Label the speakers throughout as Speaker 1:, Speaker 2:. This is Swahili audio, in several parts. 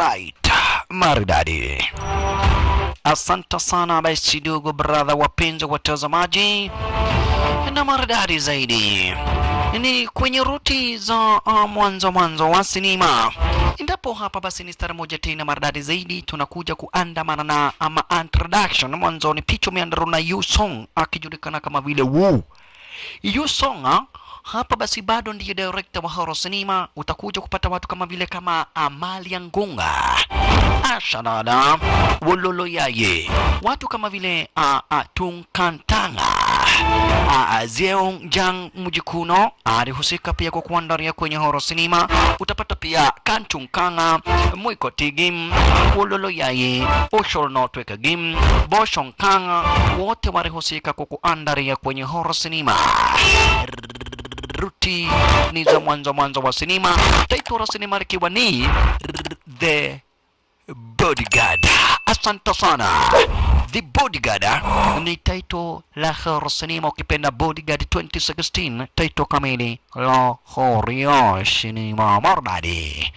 Speaker 1: Alright, maridadi. Asante sana basi ndugu brother wapenzi watazamaji. Na maridadi zaidi ni kwenye ruti za mwanzo wa sinema. Endapo hapa basi ni stara moja tena maridadi zaidi, tunakuja kuandamana na ama introduction. Mwanzo ni picha meandaro na Yu Song akijulikana kama vile Wu. Yu Song hapa basi bado ndiye director wa horror cinema. Utakuja kupata watu kama vile kama Amalia Ngunga, Ashanada, Wololo Yaye, watu kama vile Tunkantanga, Zeong Jang Mujikuno alihusika pia kwa kuandaria kwenye horror cinema. Utapata pia Kantunkanga, Mwiko Tigim, Wololo Yaye, Oshol Notweka Gim, Boshong Kanga, wote walihusika kwa kuandaria kwenye horror cinema. Ruti ni za mwanzo wa sinema. Title la sinema likiwa ni The Bodyguard. Asante sana. The Bodyguard ni title la horror sinema, ukipenda Bodyguard 2016 title kamili la horror sinema maridadi.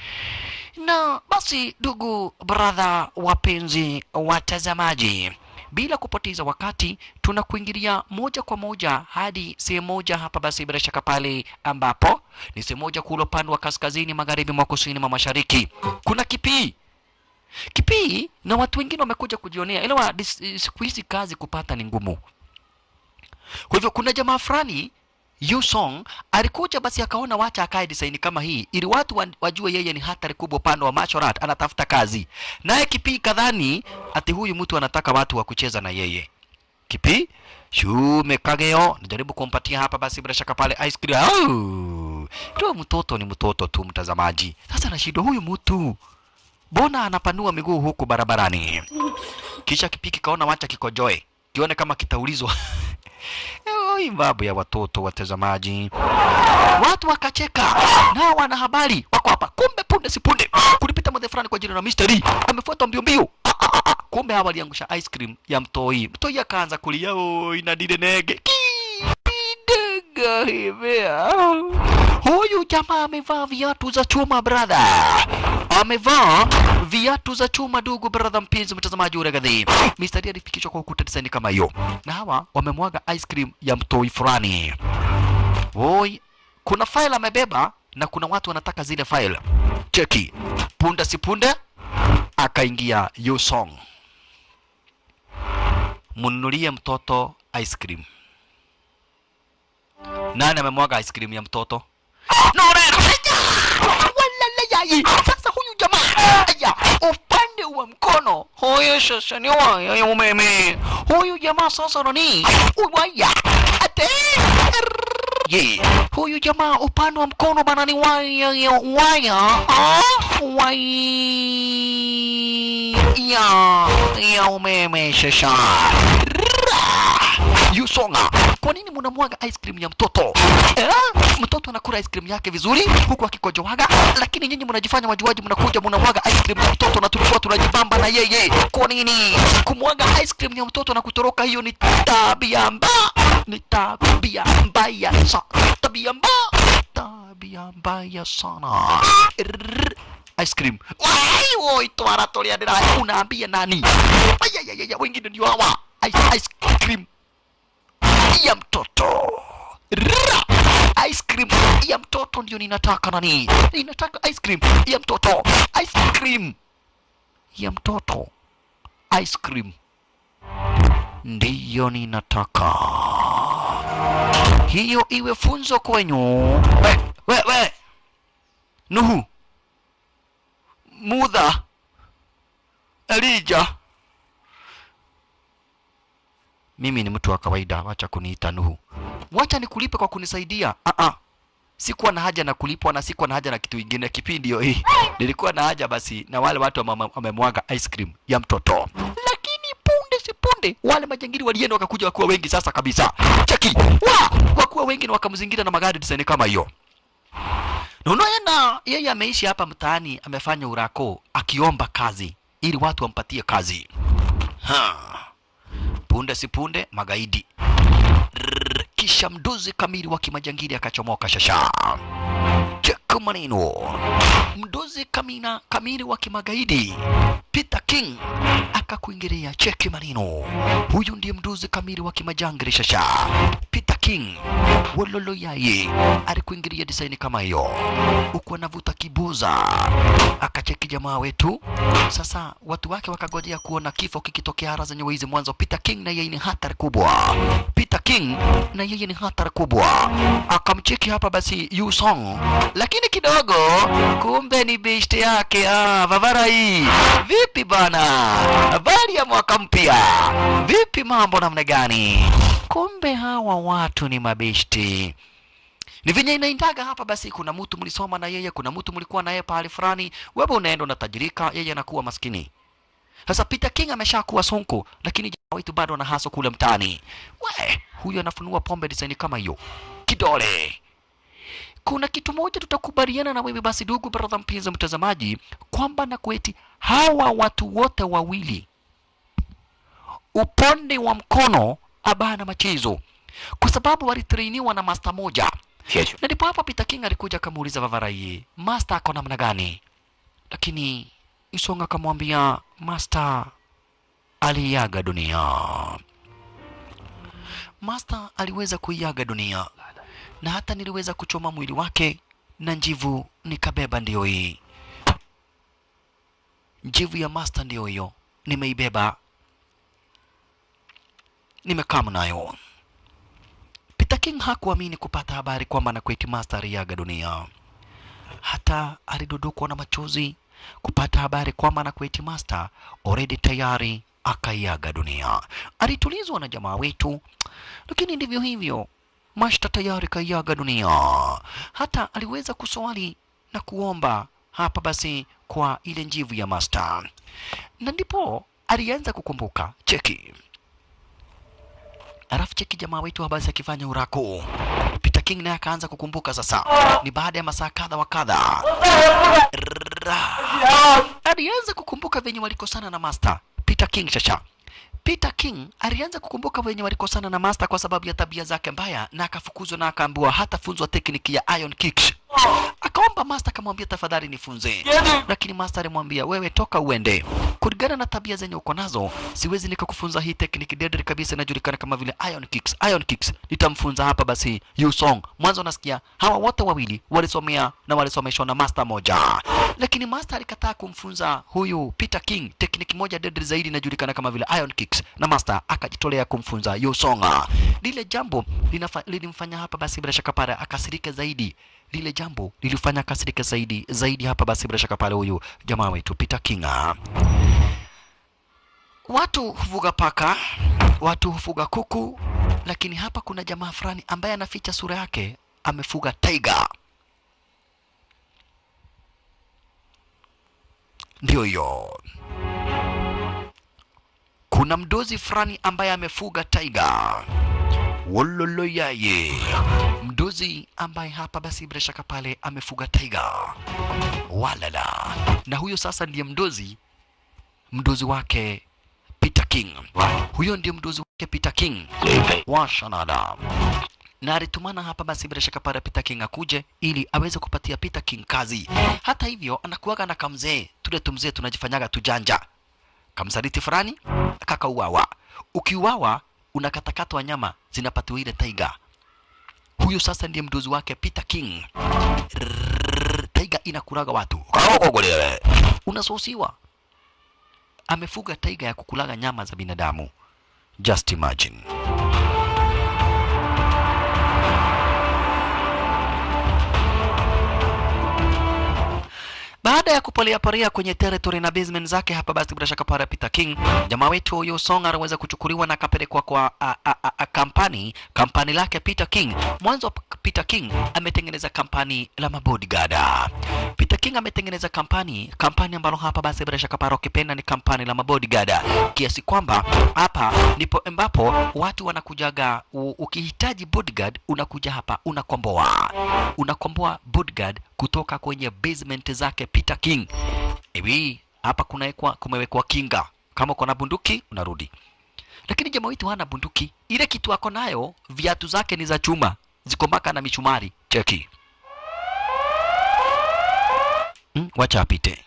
Speaker 1: Na basi ndugu brother wapenzi watazamaji, bila kupoteza wakati tunakuingilia moja kwa moja hadi sehemu moja hapa basi bila shaka pale ambapo ni sehemu moja kule upande wa kaskazini magharibi mwa kusini mwa mashariki. Kuna Kipii na watu wengine wamekuja kujionea, ila siku hizi kazi kupata ni ngumu. Kwa hivyo kuna jamaa fulani Yu Song alikuja basi akaona wacha akae design kama hii ili watu wajue yeye ni hatari kubwa upande wa martial art, anatafuta kazi. Naye Kipii kadhani ati huyu mtu anataka watu wa kucheza na yeye. Kipii shume kageo najaribu kumpatia hapa basi bila shaka pale ice cream. Ndio mtoto ni mtoto tu mtazamaji. Sasa anashindwa huyu mtu bona anapanua miguu huku barabarani. Kisha Kipii kaona wacha kikojoe kione kama kitaulizwa. Oi, babu ya watoto watazamaji. Watu wakacheka na wanahabari wako hapa. Kumbe punde si punde kulipita mzee fulani kwa jina la Mystery amefuata mbio mbio. Kumbe hawa waliangusha ice cream ya mtoi. Mtoi akaanza kulia, oi na dide nege. Kidega hivya. Huyu jamaa amevaa viatu za chuma brother. Amevaa viatu za chuma ndugu brother mpenzi mtazamaji uregadhi. Mystery alifikishwa kwa ukuta design kama hiyo. Na hawa wamemwaga ice cream ya mtoi fulani. Oi, kuna file amebeba na kuna watu wanataka zile file. Cheki. Punde si punde akaingia Yu Song. Mnunulie mtoto ice cream. Nani amemwaga ice cream ya mtoto? Sasa huyu jamaa aya upande wa mkono huyu sasa ni waya umeme. Huyu jamaa sasa nani waya ate huyu jamaa upande wa mkono bana ni waya ya umeme sasa. Yu Song, kwa nini mnamwaga ice cream ya mtoto? Mtoto anakula ice cream yake vizuri huku akikojoaga, lakini nyinyi mnajifanya wajuaji, mnakuja mnamwaga ice cream ya mtoto na tulikuwa tunajibamba na yeye. Kwa nini kumwaga ice cream ya mtoto na kutoroka? Hiyo ni tabia mbaya, ni tabia mbaya sana, tabia mbaya sana. Ice cream woi twara tolia ndira unaambia nani? Aya wengine ndio hawa ice cream ya mtoto. Ice cream ya mtoto ndio ninataka nani? Ninataka ice cream ya mtoto. Ice cream ya mtoto. Ice cream ndiyo ninataka. Hiyo iwe funzo kwenyu. We Nuhu, Mudha, Elijah. Mimi ni mtu wa kawaida, wacha kuniita Nuhu. Wacha nikulipe kwa kunisaidia. Sikuwa na haja na kulipwa na sikuwa na haja na kitu kingine kipindi hiyo. Nilikuwa na haja basi na wale watu wamemwaga ice cream ya mtoto. Lakini punde si punde wale majangili walienda wakakuja wakuwa wengi sasa kabisa. Cheki. Wakuwa wengi na wakamzingira na magari design kama hiyo. Na unaona yeye ameishi hapa mtaani, amefanya urako akiomba kazi ili watu wampatie kazi. Punde si punde magaidi Kisha mdozi kamili wa kimajangili akachomoka shasha. Cheka maneno. Mdozi kamili wa kimagaidi Peter King akakuingilia. Cheki maneno. Huyu ndiye mdozi kamili wa kimajangili shasha. Peter King wololo yaye alikuingilia design kama hiyo, huku anavuta kibuza. Akacheki jamaa wetu. Sasa watu wake wakagojea kuona kifo kikitokea hara zenye wizi mwanzo. Peter King na yeye ni hatari kubwa. Peter King na yeye ni hatari kubwa. Akamcheki hapa basi Yu Song, lakini kidogo kumbe ni beshte yake. Vavara hii vipi bana? Habari ya mwaka mpya, vipi mambo namna gani? Kumbe hawa watu ni mabeshti. Ni venye inaindaga hapa basi, kuna mtu mlisoma na yeye, kuna mtu mlikuwa na yeye pahali fulani, wewe unaenda unatajirika, yeye anakuwa maskini. Sasa Peter King ameshakuwa sonko, lakini jamaa wetu bado ana haso kule mtaani. Huyu anafunua pombe design kama hiyo. Kidole. Kuna kitu moja tutakubaliana na wewe basi ndugu brother mpenzi mtazamaji, kwamba na kweti hawa watu wote wawili upande wa mkono abana machezo, kwa sababu walitrainiwa na master moja. Na ndipo hapa Peter King alikuja akamuuliza Vavarai, master ako namna gani? Lakini Isonga akamwambia master aliaga dunia. Master aliweza kuiaga dunia, na hata niliweza kuchoma mwili wake na njivu nikabeba. Ndio hii njivu ya master, ndio hiyo nimeibeba, nimekaa nayo. Peter King hakuamini kupata habari kwamba na kweti master aliaga dunia. Hata alidodokwa na machozi kupata habari kwamba na kweti master already tayari akaiaga dunia. Alitulizwa na jamaa wetu, lakini ndivyo hivyo, master tayari kaiaga dunia. Hata aliweza kuswali na kuomba hapa basi kwa ile njivu ya master, na ndipo alianza kukumbuka. Cheki alafu cheki jamaa wetu habari akifanya urako. Peter King naye akaanza kukumbuka. Sasa ni baada ya masaa kadha wa kadha alianza kukumbuka venye walikosana na master. Peter King shasha. Peter King alianza kukumbuka venye walikosana na master kwa sababu ya tabia zake mbaya, na akafukuzwa na akaambiwa hata funzwa tekniki ya iron kicks. Akaomba master, akamwambia tafadhali nifunze, lakini master alimwambia wewe toka uende, kulingana na tabia zenye uko nazo siwezi nikakufunza hii tekniki deadly kabisa inajulikana kama vile iron kicks. Iron kicks nitamfunza hapa basi Yu Song. Mwanzo nasikia hawa wote wawili walisomea na walisomeshwa na master moja, lakini master alikataa kumfunza huyu Peter King tekniki moja deadly zaidi inajulikana kama vile iron kicks, na master akajitolea kumfunza Yu Song. Lile jambo lilimfanya hapa basi bila shaka pale akasirika zaidi. Lile jambo lilifanya kasirika zaidi hapa basi bila shaka pale huyu jamaa wetu Peter King. Watu hufuga paka, watu hufuga kuku, lakini hapa kuna jamaa fulani ambaye anaficha sura yake, amefuga tiger. Ndio hiyo. Kuna mdozi fulani ambaye amefuga tiger. Wololo yaye. Mdozi ambaye hapa basi bila shaka pale amefuga tiger. Walala. Na huyo sasa ndiye mdozi wake Peter King. Huyo ndiye mdozi wake Peter King. Washanada. Na alitumana hapa basi bila shaka pale Peter King akuje ili aweze kupatia Peter King kazi. Hata hivyo anakuaga na kamzee, tule tumzee tunajifanyaga tujanja. Kamsaliti fulani kakauawa. Ukiuawa unakatakatwa nyama zinapatiwa ile tiger. Huyo sasa ndiye mdozi wake Peter King. Tiger inakulaga watu. Unasosiwa. Amefuga tiger ya kukulaga nyama za binadamu. Just imagine. Baada ya kupolea kwenye territory na basement zake hapa basi bila shaka para Peter King, jamaa wetu huyo Song anaweza kuchukuliwa na akapelekwa kwa kampani lake Peter King. Mwanzo Peter King ametengeneza kampani la mabodyguard. Peter King ametengeneza kampani ambalo hapa basi bila shaka para ukipenda ni kampani la mabodyguard, kiasi kwamba hapa ndipo ambapo watu wanakujaga. Ukihitaji bodyguard unakuja hapa, unakomboa bodyguard kutoka kwenye basement zake Peter King. Hivi hapa kumewekwa kinga, kama uko na bunduki unarudi, lakini jamaa wetu hana bunduki. Ile kitu ako nayo, viatu zake ni za chuma, ziko maka na michumari. Cheki. Wacha apite.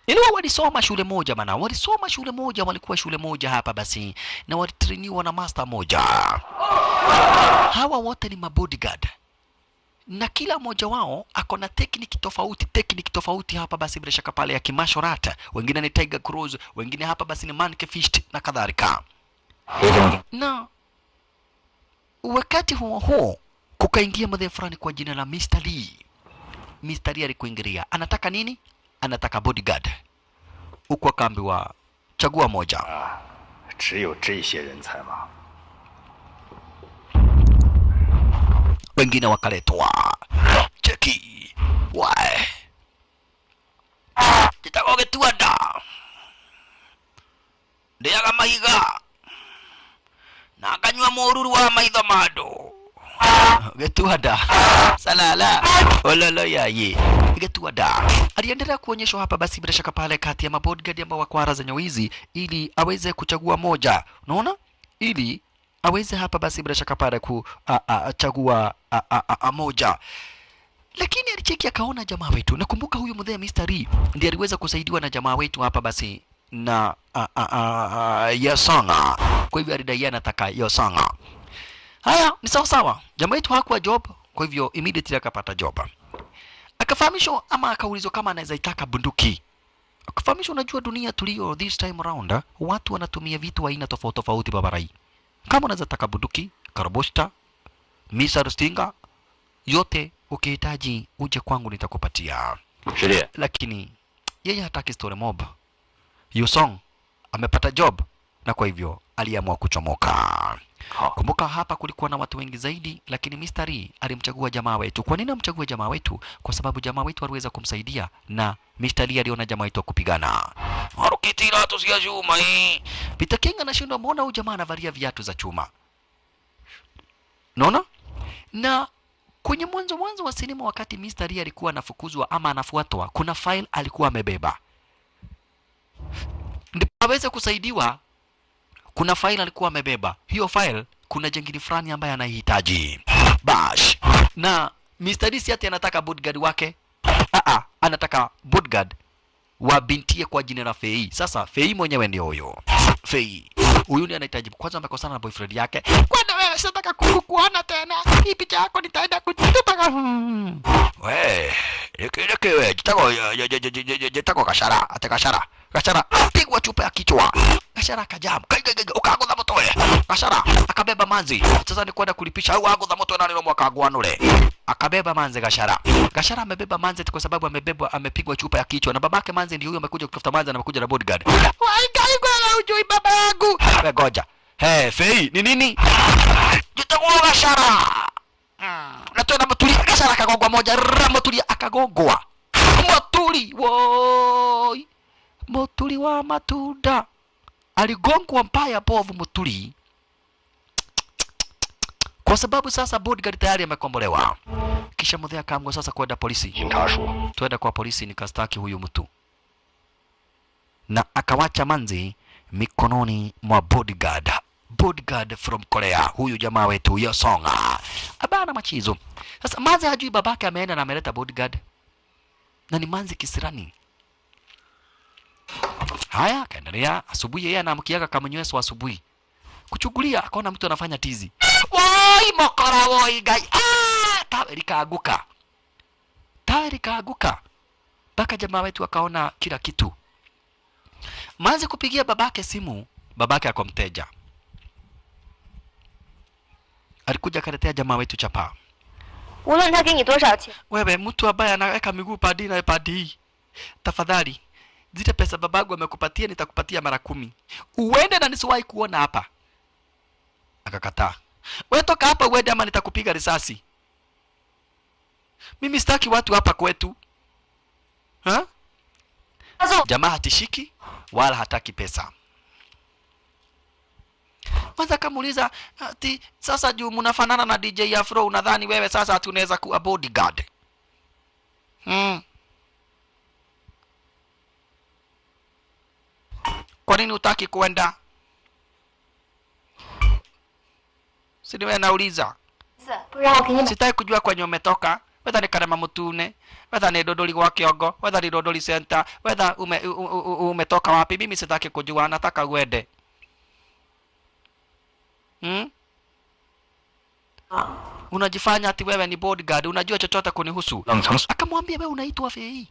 Speaker 1: Iliwa walisoma shule moja bana, walisoma shule moja, walikuwa shule moja hapa basi, na walitrainiwa na master moja. Hawa wote ni mabodyguard, na kila mmoja wao ako na tekniki tofauti hapa basi, bila shaka pale ya kimasharata, wengine ni tiger claws, wengine hapa basi ni monkey fist na kadhalika. Na wakati huo kukaingia mzee fulani kwa jina la Mr. Lee. Mr. Lee alikuingilia, anataka nini? Anataka bodyguard. Huko akaambiwa chagua moja.
Speaker 2: 只有这些人才吗？
Speaker 1: Wengine wakaletwa. Cheki. Why? Jitakoge tuada. Ndiaga maiga. Na akanywa moruru wa maitho mado. Getuada. Salala. Ololo yaye. Getuada. Aliendelea kuonyeshwa hapa basi bila shaka pale kati ya mabodyguard ambao wako ara zenye wizi ili aweze kuchagua moja. Unaona? Ili aweze hapa basi bila shaka pale kuchagua moja. Lakini alicheki akaona jamaa wetu. Nakumbuka huyu mzee Mr. Lee ndiye aliweza kusaidiwa na jamaa wetu hapa basi na Yosanga. Kwa hivyo alidai anataka Yosanga. Haya, ni sawa sawa. Jamaa wetu hakuwa job, kwa hivyo immediately akapata job. Akafahamishwa ama akaulizwa kama anaweza itaka bunduki. Akafahamishwa, unajua dunia tulio this time around, watu wanatumia vitu aina tofauti babarai. Kama unaweza taka bunduki, karabosta, missile stinger, yote ukihitaji uje kwangu nitakupatia.
Speaker 2: Sheria.
Speaker 1: Lakini yeye hataki story mob. Yusong amepata job na kwa hivyo aliamua kuchomoka. Kumbuka hapa kulikuwa na watu wengi zaidi, lakini Mr. Lee alimchagua jamaa wetu. Kwa nini amchagua jamaa wetu? Kwa sababu jamaa wetu aliweza kumsaidia na Mr. Lee aliona jamaa wetu kupigana. Harukitira tusia chuma hii. Peter King anashindwa, mbona huyu jamaa anavalia viatu za chuma? Unaona? Na kwenye mwanzo wa sinema wakati Mr. Lee alikuwa anafukuzwa ama anafuatwa, kuna file alikuwa amebeba. Ndipo aweze kusaidiwa. Kuna file alikuwa amebeba. Hiyo file kuna jengine fulani ambaye anahitaji. Bash. Na Mr. Lee si ati anataka bodyguard wake. Anataka bodyguard wa bintie kwa jina la Fei. Sasa Fei mwenyewe ndio huyo. Fei. Huyu ndiye anahitaji. Kwanza amekosana na boyfriend yake. Kwani wewe sitaka kukuona tena. Hii picha yako nitaenda kututaka. We, wewe jitako kashara, atakashara. Kashara pigwa chupa ya kichwa. Kashara akajam. Ukagodha moto wewe. Kashara akabeba manzi. Sasa ni kwenda kulipisha au agodha moto na nilo mwakagwa nule. Akabeba manzi Kashara. Kashara amebeba manzi kwa sababu amepigwa chupa ya kichwa na babake manzi ndio huyo amekuja kutafuta manzi na amekuja na bodyguard. Waigai ujui baba yangu. Wewe goja. Fei, ni nini? Jitakuwa Kashara. Na tena Mutuli Kashara akagongwa moja, Mutuli akagongwa. Mutuli, woi. Mutuli wa matunda. Aligongwa mbaya bovu Mutuli. Kwa sababu sasa bodyguard tayari amekombolewa. Kisha mzee akaamua sasa kwenda polisi. Twenda kwa polisi nikastaki huyu mtu. Na akawacha manzi mikononi mwa bodyguard. Bodyguard from Korea. Huyu jamaa wetu Yosonga. Abana machizo. Sasa manzi hajui babake ameenda na ameleta bodyguard. Na ni manzi kisirani. Haya, kaendelea. Asubuhi yeye anaamkiaga kama nyweso asubuhi. Kuchugulia akaona mtu anafanya tizi. Woi mokora woi gai. Tawe likaaguka. Baka jamaa wetu akaona kila kitu. Manzi kupigia babake simu, babake ako mteja. Alikuja kaletea jamaa wetu chapa. Wewe mtu ambaye anaweka miguu padi na padi. Tafadhali, zile pesa babangu amekupatia nitakupatia mara 10. Uende na nisiwahi kuona hapa. Akakataa. Wewe toka hapa uende ama nitakupiga risasi. Mimi sitaki watu hapa kwetu. Jamaa hatishiki wala hataki pesa. Kwanza kamuuliza ati sasa juu mnafanana na DJ Afro unadhani wewe sasa tunaweza kuwa bodyguard? Kwa nini hutaki kwenda? Si niwe nauliza.
Speaker 3: 不然我给你买。
Speaker 1: Sitaki kujua kwenye umetoka. Whether ni Karema Mutune, whether ni Dodoli wa Kiogo, whether ni Dodoli Center, whether umetoka wapi, mimi sitaki kujua, nataka uende. Unajifanya ati wewe ni bodyguard, unajua chochote kunihusu. Akamwambia wewe unaitwa Fei.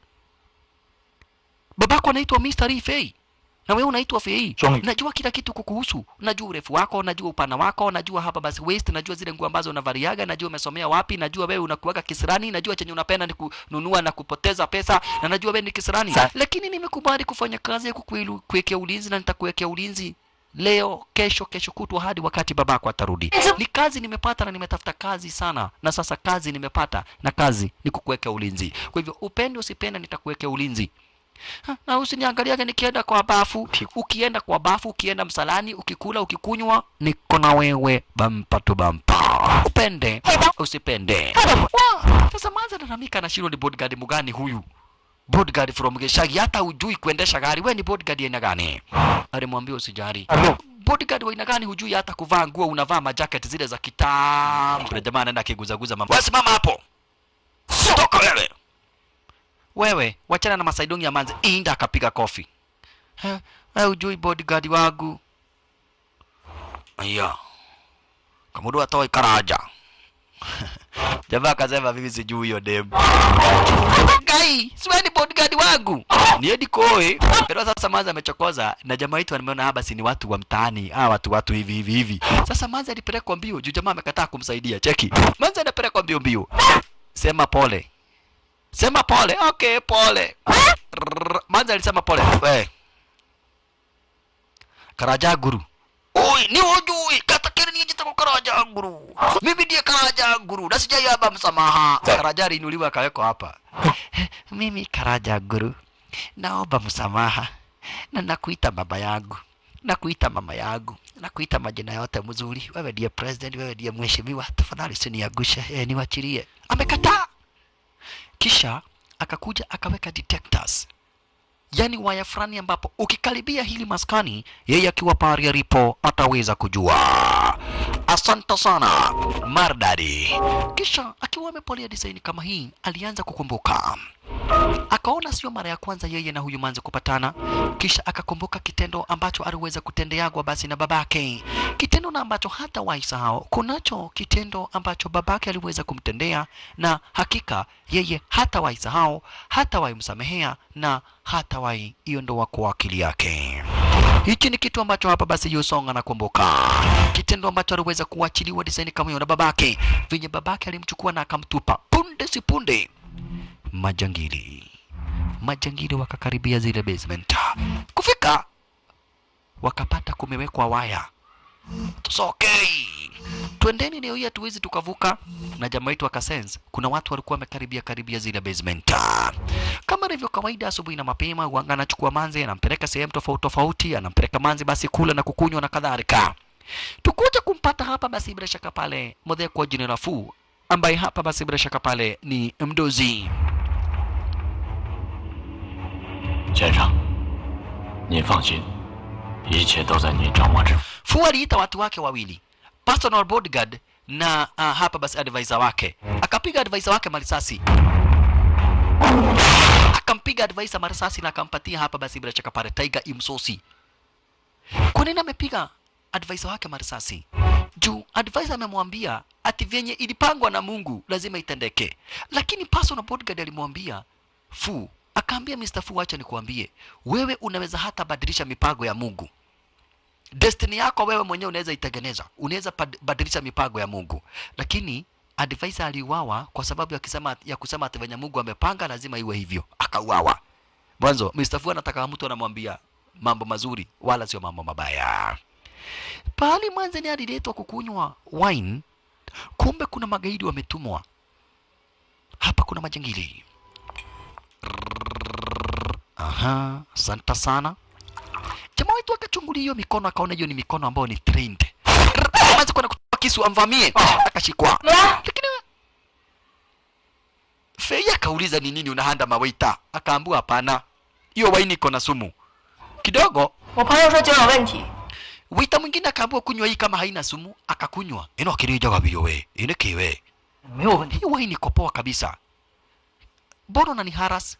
Speaker 1: Babako anaitwa Mr. Fei. Na wewe unaitwa Fei. Najua kila kitu kukuhusu. Najua urefu wako, najua upana wako, najua hapa basi waist, najua zile nguo ambazo unavaliaga, najua umesomea wapi, najua wewe unakuwaga kisirani, najua chenye unapenda ni kununua na kupoteza pesa, na najua wewe ni kisirani. Lakini nimekubali kufanya kazi ya kukuwekea ulinzi na nitakuwekea ulinzi leo, kesho, kesho kutwa hadi wakati babako atarudi. Ni kazi nimepata na nimetafuta kazi sana. Na sasa kazi nimepata na kazi ni kukuwekea ulinzi. Kwa hivyo upende usipende nitakuwekea ulinzi. Na usiniangaliage nikienda kwa bafu. Ukienda kwa bafu, ukienda msalani, ukikula, ukikunywa, niko na wewe bampa tu bampa. Upende usipende. Sasa Manzi anatamika na shiro ni bodyguard mgani huyu? Bodyguard from Geshagi, hata hujui kuendesha gari. Wewe ni bodyguard aina gani? Alimwambia usijali. Bodyguard wa aina gani hujui hata kuvaa nguo, unavaa majacket zile za kitambo. Jamaa anaenda kiguzaguza mama. Wewe simama hapo. Toka wewe. Wewe, wachana na masaidongi ya Manzi. Inda akapiga kofi. Wewe hujui bodyguard wangu. Aya. Kamudu atoe karaja. Jamaa akasema mimi sijui hiyo demu. Gai, siwe ni bodyguard wangu. Ni Edi Koe. Pero sasa Manzi amechokoza na jamaa wetu ameona hapa si ni watu wa mtaani. Watu hivi. Sasa Manzi alipelekwa mbio, juu jamaa amekataa kumsaidia. Cheki. Manzi anapelekwa mbio. Sema pole. Sema pole. Okay, pole. Manzi alisema pole. We. Karaja Guru. Oi, ni hujui. Katakiri ni jita kwa Karaja Guru. Mimi ndiye Karaja Guru. Na sijaiomba msamaha. Karaja aliinuliwa akawekwa hapa. Mimi Karaja Guru. Naomba msamaha. Na nakuita baba yangu. Nakuita mama yangu. Nakuita majina yote mzuri. Wewe ndiye president, wewe ndiye mheshimiwa. Tafadhali usiniangushe. Niwachilie. Amekataa. Kisha akakuja akaweka detectors. Yani waya fulani ambapo ukikaribia hili maskani, yeye akiwa pari alipo ataweza kujua. Asante sana Mardadi. Kisha akiwa amepolia design kama hii, alianza kukumbuka. Akaona sio mara ya kwanza yeye na huyu Manzi kupatana. Kisha akakumbuka kitendo ambacho aliweza kutendeagwa basi na babake. Kitendo na ambacho hata waisahau. Kunacho kitendo ambacho babake aliweza kumtendea, na hakika yeye hata waisahau, hata waimsamehea, na hata waiondoa kwa akili yake. Hiki ni kitu ambacho hapa basi Yusong anakumbuka. Kitendo ambacho aliweza kuachiliwa design kama hiyo na babake. Venye babake alimchukua na akamtupa. Punde si punde. Majangili wakakaribia zile basement. Kufika wakapata kumewekwa waya. Okay. Twendeni leo hii hatuwezi tukavuka. Na jamaa wetu akasense kuna watu walikuwa wamekaribia zile basement. Kama ilivyo kawaida, asubuhi na mapema Wanga anachukua Manzi anampeleka sehemu tofauti, anampeleka Manzi basi kula na kukunywa na kadhalika. Tukuja kumpata hapa basi bila shaka pale modhe kwa jina la Fu, ambaye hapa basi bila shaka pale ni mdozi.
Speaker 2: 先生，您放心，一切都在您掌握之中。
Speaker 1: Fu aliita watu wake wawili, personal bodyguard na hapa basi advisor wake. Akapiga advisor wake marisasi. Akampiga advisor marisasi na akampatia hapa basi bila shaka pale Tiger Imsosi. Kwa nini amepiga advisor wake marisasi? Juu advisor amemwambia ati vyenye ilipangwa na Mungu lazima itendeke. Lakini personal bodyguard alimwambia Fu, akaambia Mr. Fu, acha nikuambie, wewe unaweza hata badilisha mipango ya Mungu. Destiny yako wewe mwenyewe unaweza itengeneza. Unaweza badilisha mipango ya Mungu. Lakini advisor aliuawa kwa sababu ya kusema ati venye Mungu amepanga lazima iwe hivyo. Akauawa. Mwanzo Mr. Fu anataka mtu anamwambia mambo mazuri wala sio mambo mabaya. Pahali Manzi ni aliletwa kukunywa wine, kumbe kuna magaidi wametumwa. Hapa kuna majangili. Aha, asante sana. Jamaa wetu akachungulia hiyo mikono, akaona hiyo ni mikono ambayo ni trained. Manzi kuna kutoa kisu amvamie, akashikwa. Lakini Fei akauliza ni nini unahanda mawaita? Akaambiwa hapana, hiyo wine iko na sumu. Kidogo, Wita mwingine akaambiwa kunywa hii kama haina sumu, akakunywa. Ino kirija kabio we, ine kiwe. Hii wine iko poa kabisa. Bono na ni haras.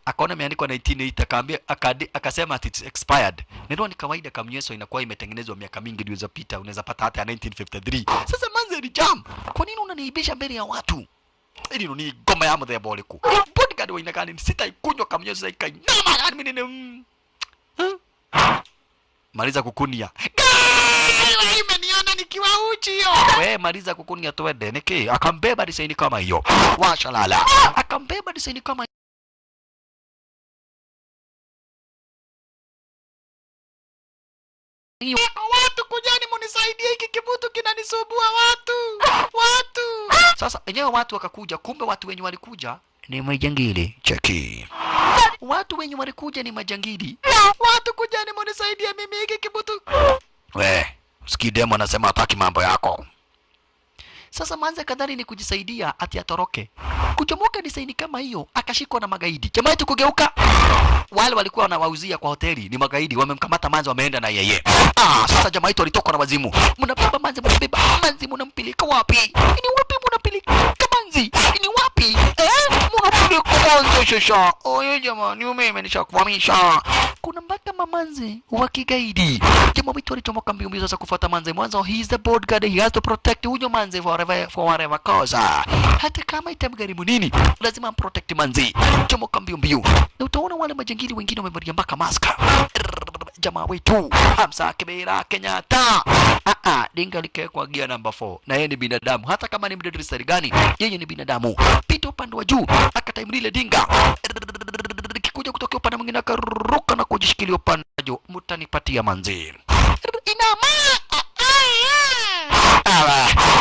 Speaker 1: Akaona imeandikwa 1980 akaambia akasema ati it's expired. Ndio ni kawaida kamnyeso inakuwa imetengenezwa miaka mingi iliyopita, unaweza pata hata 1953. Sasa manze ni jam. Kwa nini unaniibisha mbele ya watu? Ili ni goma ya mdhe boliku. Bodyguard wa inakani sitaikunywa kamnyeso ikainama yani mimi maliza kukunia. Imeniona nikiwa uchi yo. We maliza kukunia tuende niki. Akambeba design kama hiyo. Washalala. Akambeba design kama hiyo. Watu kujani munisaidie hiki kibutu kinanisumbua watu. Sasa enyewe watu wakakuja, kumbe watu wenye walikuja ni majangili. Cheki. Watu wenye walikuja ni majangili. Watu kujani munisaidie mimi hiki kibutu. We, usikidemo anasema hataki mambo yako. Sasa manze kadhari ni kujisaidia ati atoroke. Kuchomoka design kama hiyo, akashikwa na magaidi. Jamaa yetu kugeuka. Wale walikuwa wanawauzia kwa hoteli ni magaidi, wamemkamata manze wameenda na yeye. Sasa jamaa yetu alitoka na wazimu. Mnabeba manze, mnabeba manze, mnampeleka wapi? Ni wapi mnapeleka manze? Ni wapi? Mnapeleka manze shasha. Oye jamani, umeme nishakwamisha. Kuna mpaka mamanze wa kigaidi. Jamaa wetu alichomoka mbio sasa kufuata manze. Mwanzo he is the bodyguard, he has to protect huyo manze for whatever cause. Hata kama itamgharimu nini, lazima amprotect manze. Chomoka mbio. Na utaona wale majangili wengine wamevalia mpaka maska. Jamaa wetu Hamza Kibera Kenyatta. Dinga likawekwa gia number 4. Na yeye ni binadamu. Hata kama ni mdadrisari gani, yeye ni binadamu. Pita upande wa juu, akataimrile dinga. Kikuja kutoka upande mwingine akaruka na kujishikilia upande wa juu. Mtanipatia manzi. Inama.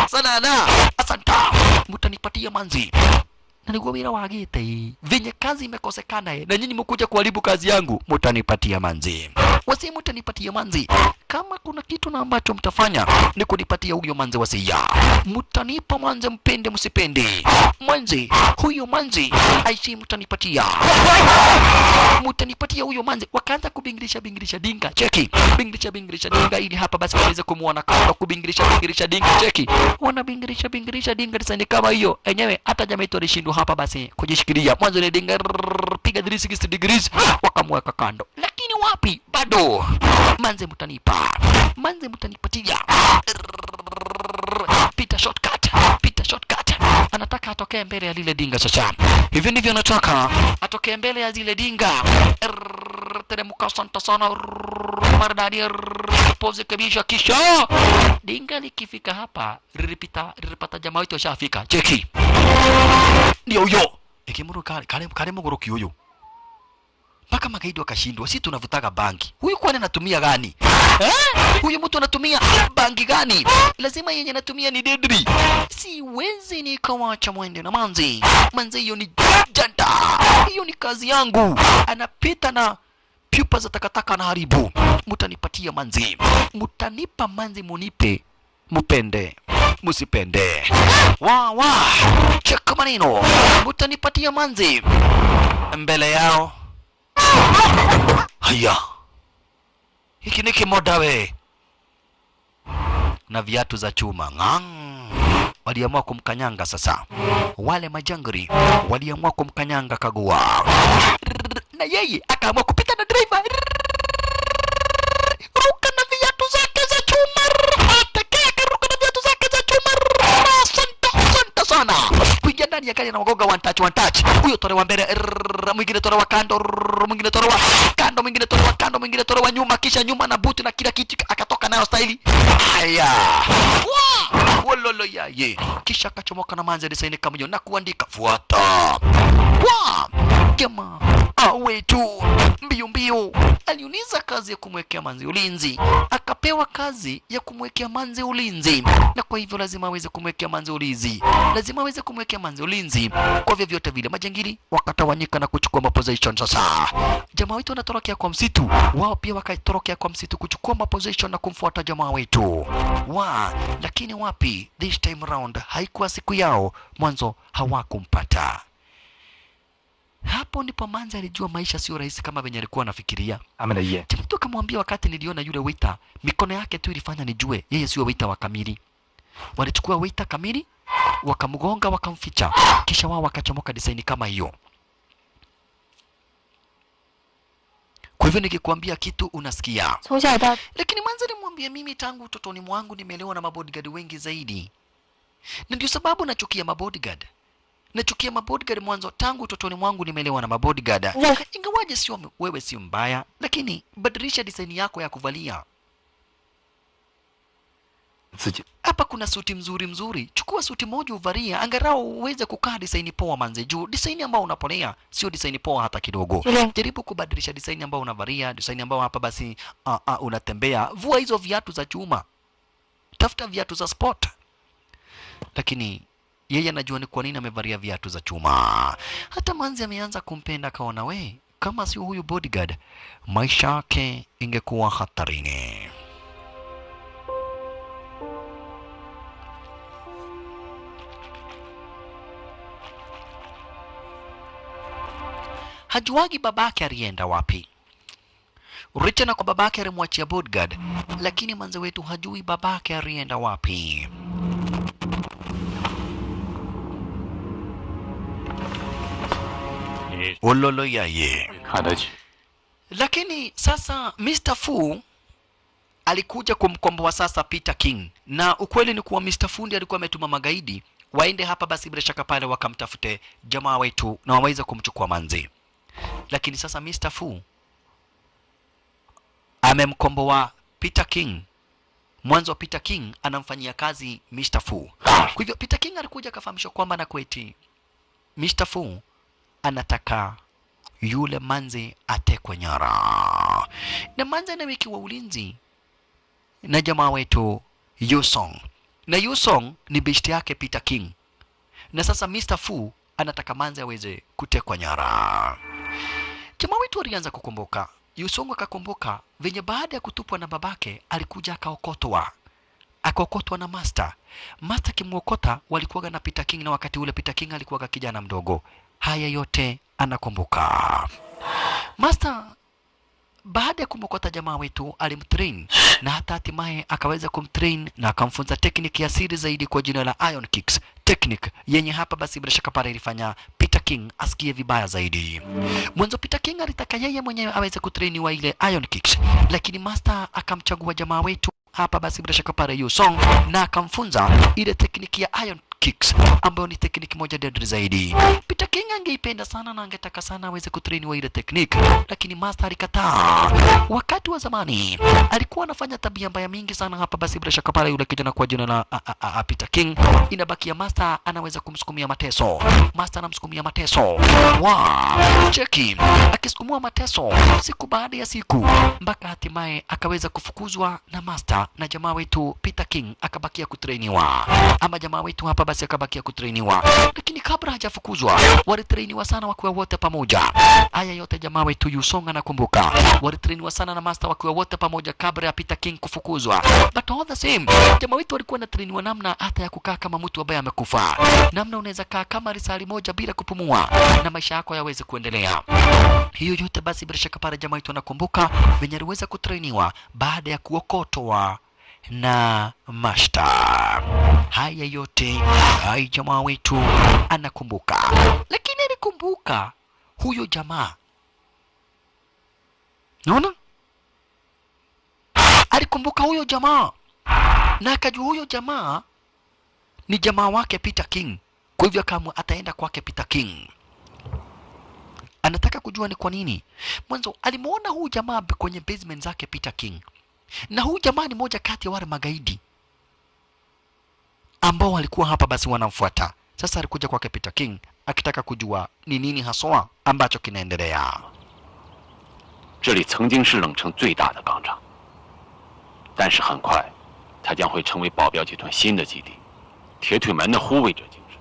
Speaker 1: Sana asanta. Mtanipatia manzi. Na niguo wira wagite venye kazi imekosekana na nyinyi mkuja kuharibu kazi yangu, mtanipatia manzi. Wasi mtanipatia manzi. Kama kuna kitu na ambacho mtafanya ni kunipatia huyo manzi wasia. Mtanipa manzi mpende msipende. Manzi, huyo manzi aishi mtanipatia. Mtanipatia huyo manzi. Wakaanza kubingirisha dinga. Cheki. Bingirisha dinga ili hapa basi waweze kumuona kando kubingirisha dinga. Cheki. Wana bingirisha dinga design kama hiyo. Enyewe hata jamaa yetu alishindwa hapa basi kujishikilia. Mwanzo ile dinga piga 360 degrees wakamweka kando. Lakini wapi? Bado. Manze mtanipa. Manze mtanipatia. Pita shortcut. Anataka atokee mbele ya lile dinga sasa. Hivi ndivyo anataka atokee mbele ya zile dinga. Teremka sana maridadi pose kabisa, kisha dinga likifika hapa ripata jamaa wetu ashafika. Cheki. Ndio huyo. Ikimuru kale mugoroki huyo. Paka magaidi wakashindwa. Sisi tunavutaga bangi. Huyu kwani anatumia gani? Huyu mtu anatumia bangi gani? Lazima yenye anatumia ni deadly. Siwezi nikawacha mwende na manzi. Manzi hiyo ni janta. Hiyo ni kazi yangu. Anapita na piupa za takataka na haribu. Mutanipatia manzi. Mutanipa manzi, munipe. Mupende. Musipende. Cheka maneno. Mutanipatia manzi. Mbele yao. Haya. Hiki ni kimoda we. Na viatu za chuma. Waliamua kumkanyanga sasa. Wale majangri waliamua kumkanyanga Kagua. Na yeye akaamua kupita na driver. Ruka na viatu zake za chuma. Atakeka ruka na viatu zake za chuma. Asante sana. Kuingia ndani ya gari na wagoga one touch. Huyo tore wa mbele, mwingine tore wa kando, mwingine tore wa kando, mwingine tore wa nyuma, kisha nyuma na buti na kila kitu akatoka nayo staili. Haya. Wololo ye. Kisha akachomoka na manzi design kama hiyo na kuandika fuata. Jamaa wetu mbio aliuniza kazi ya kumwekea manzi ulinzi, akapewa kazi ya kumwekea manzi ulinzi, na kwa hivyo lazima aweze kumwekea manzi ulinzi, kwa vyovyote vile. Majangili wakatawanyika na kuchukua maposition. Sasa jamaa wetu anatorokea kwa msitu, wao pia wakatorokea kwa msitu kuchukua maposition na kumfuata jamaa wetu. Lakini wapi, this time round haikuwa siku yao. Mwanzo hawakumpata. Hapo ndipo Manzi alijua maisha sio rahisi kama venye alikuwa anafikiria.
Speaker 3: 他们的夜
Speaker 1: Mtu akamwambia wakati niliona yule waiter, mikono yake tu ilifanya nijue yeye sio waiter wa kamili. Walichukua waiter kamili, wakamgonga, wakamficha, kisha wao wakachomoka design kama hiyo. Kwa hivyo nikikwambia kitu unasikia.
Speaker 4: 从小到
Speaker 1: Lakini Manzi alimwambia mimi tangu utotoni mwangu nimeelewa na mabodyguard wengi zaidi. Na ndio sababu nachukia mabodyguard. Nachukia mabodyguard mwanzo, tangu utotoni mwangu nimeelewa na mabodyguard. Ingawaje sio wewe sio mbaya, lakini badilisha design yako ya kuvalia.
Speaker 3: 自己
Speaker 1: Hapa kuna suti mzuri. Chukua suti moja uvalie, angalau uweze kukaa design poa Manze. Juu design ambayo unapolea sio design poa hata kidogo. Jaribu kubadilisha design ambayo unavalia, design ambayo hapa basi unatembea. Vua hizo viatu za chuma. Tafuta viatu za sport. Lakini yeye anajua ni kwa nini amevalia viatu za chuma. Hata Manzi ameanza kumpenda, akaona we, kama sio huyu bodyguard, maisha yake ingekuwa hatarini. Hajuagi babake alienda wapi. Richa na kwa babake alimwachia bodyguard, lakini Manzi wetu hajui babake alienda wapi. Ololo yaye.
Speaker 2: 看得起。
Speaker 1: Lakini sasa Mr. Fu alikuja kumkomboa sasa Peter King, na ukweli ni kuwa Mr. Fu ndiye alikuwa ametuma magaidi waende hapa basi bila shaka pale wakamtafute jamaa wetu na waweze kumchukua Manzi. Lakini sasa Mr. Fu amemkomboa Peter King. Mwanzo Peter King anamfanyia kazi Mr. Fu. Kwa hivyo Peter King alikuja akafahamishwa kwamba na kweti Mr. Fu anataka yule Manzi atekwe nyara. Na Manzi anawekiwa ulinzi na jamaa wetu Yusong. Na Yusong ni beshte yake Peter King. Na sasa Mr. Fu anataka Manzi aweze kutekwa nyara. Jamaa wetu alianza kukumbuka. Yusong akakumbuka venye baada ya kutupwa na babake alikuja akaokotwa. Akaokotwa na Master. Master kimwokota walikuwa na Peter King, na wakati ule Peter King alikuwa kijana mdogo. Haya yote anakumbuka. Master baada ya kumwokota jamaa wetu alimtrain, na hata hatimaye akaweza kumtrain na akamfunza tekniki ya siri zaidi kwa jina la Iron Kicks. Technique yenye hapa basi bila shaka pale ilifanya Peter King asikie vibaya zaidi. Mwanzo Peter King alitaka yeye mwenyewe aweze kutrainiwa ile Iron Kicks, lakini Master akamchagua jamaa wetu hapa basi bila shaka pale Yusong, na akamfunza ile tekniki ya Iron Kicks ambayo ni tekniki moja deadly zaidi. Peter King angeipenda sana na angetaka sana aweze kutrainiwa ile tekniki, lakini Master alikataa. Wakati wa zamani alikuwa anafanya tabia mbaya mingi sana hapa basi bila shaka pale yule kijana kwa jina la Peter King. Inabakia Master anaweza kumsukumia mateso. Master anamsukumia mateso. Wow, cheki akisukumua mateso siku baada ya siku mpaka hatimaye akaweza kufukuzwa na Master, na jamaa wetu Peter King akabakia kutrainiwa, ama jamaa wetu hapa basi akabakia kutrainiwa. Lakini kabla hajafukuzwa walitrainiwa sana wakiwa wote pamoja. Haya yote jamaa wetu Yusong anakumbuka. Walitrainiwa sana na Master wakiwa wote pamoja kabla ya Peter King kufukuzwa. But all the same, jamaa wetu walikuwa wanatrainiwa namna hata ya kukaa kama mtu ambaye amekufa. Namna unaweza kaa kama risali moja bila kupumua na maisha yako yaweze kuendelea. Hiyo yote basi bila shaka pale jamaa wetu anakumbuka venye aliweza kutrainiwa baada ya kuokotwa na Master. Haya yote hai jamaa wetu anakumbuka, lakini alikumbuka huyo jamaa. Naona alikumbuka huyo jamaa na akajua huyo jamaa ni jamaa wake Peter King. Kwa hivyo kama ataenda kwake Peter King, anataka kujua ni kwa nini. Mwanzo alimuona huyu jamaa kwenye basement zake Peter King, na huyu jamaa ni moja kati ya wale magaidi ambao walikuwa hapa basi wanamfuata. Sasa alikuja kwake Peter King akitaka kujua ni nini haswa ambacho kinaendelea.
Speaker 2: 这里曾经是冷城最大的钢厂，但是很快，它将会成为保镖集团新的基地。铁腿门的护卫者精神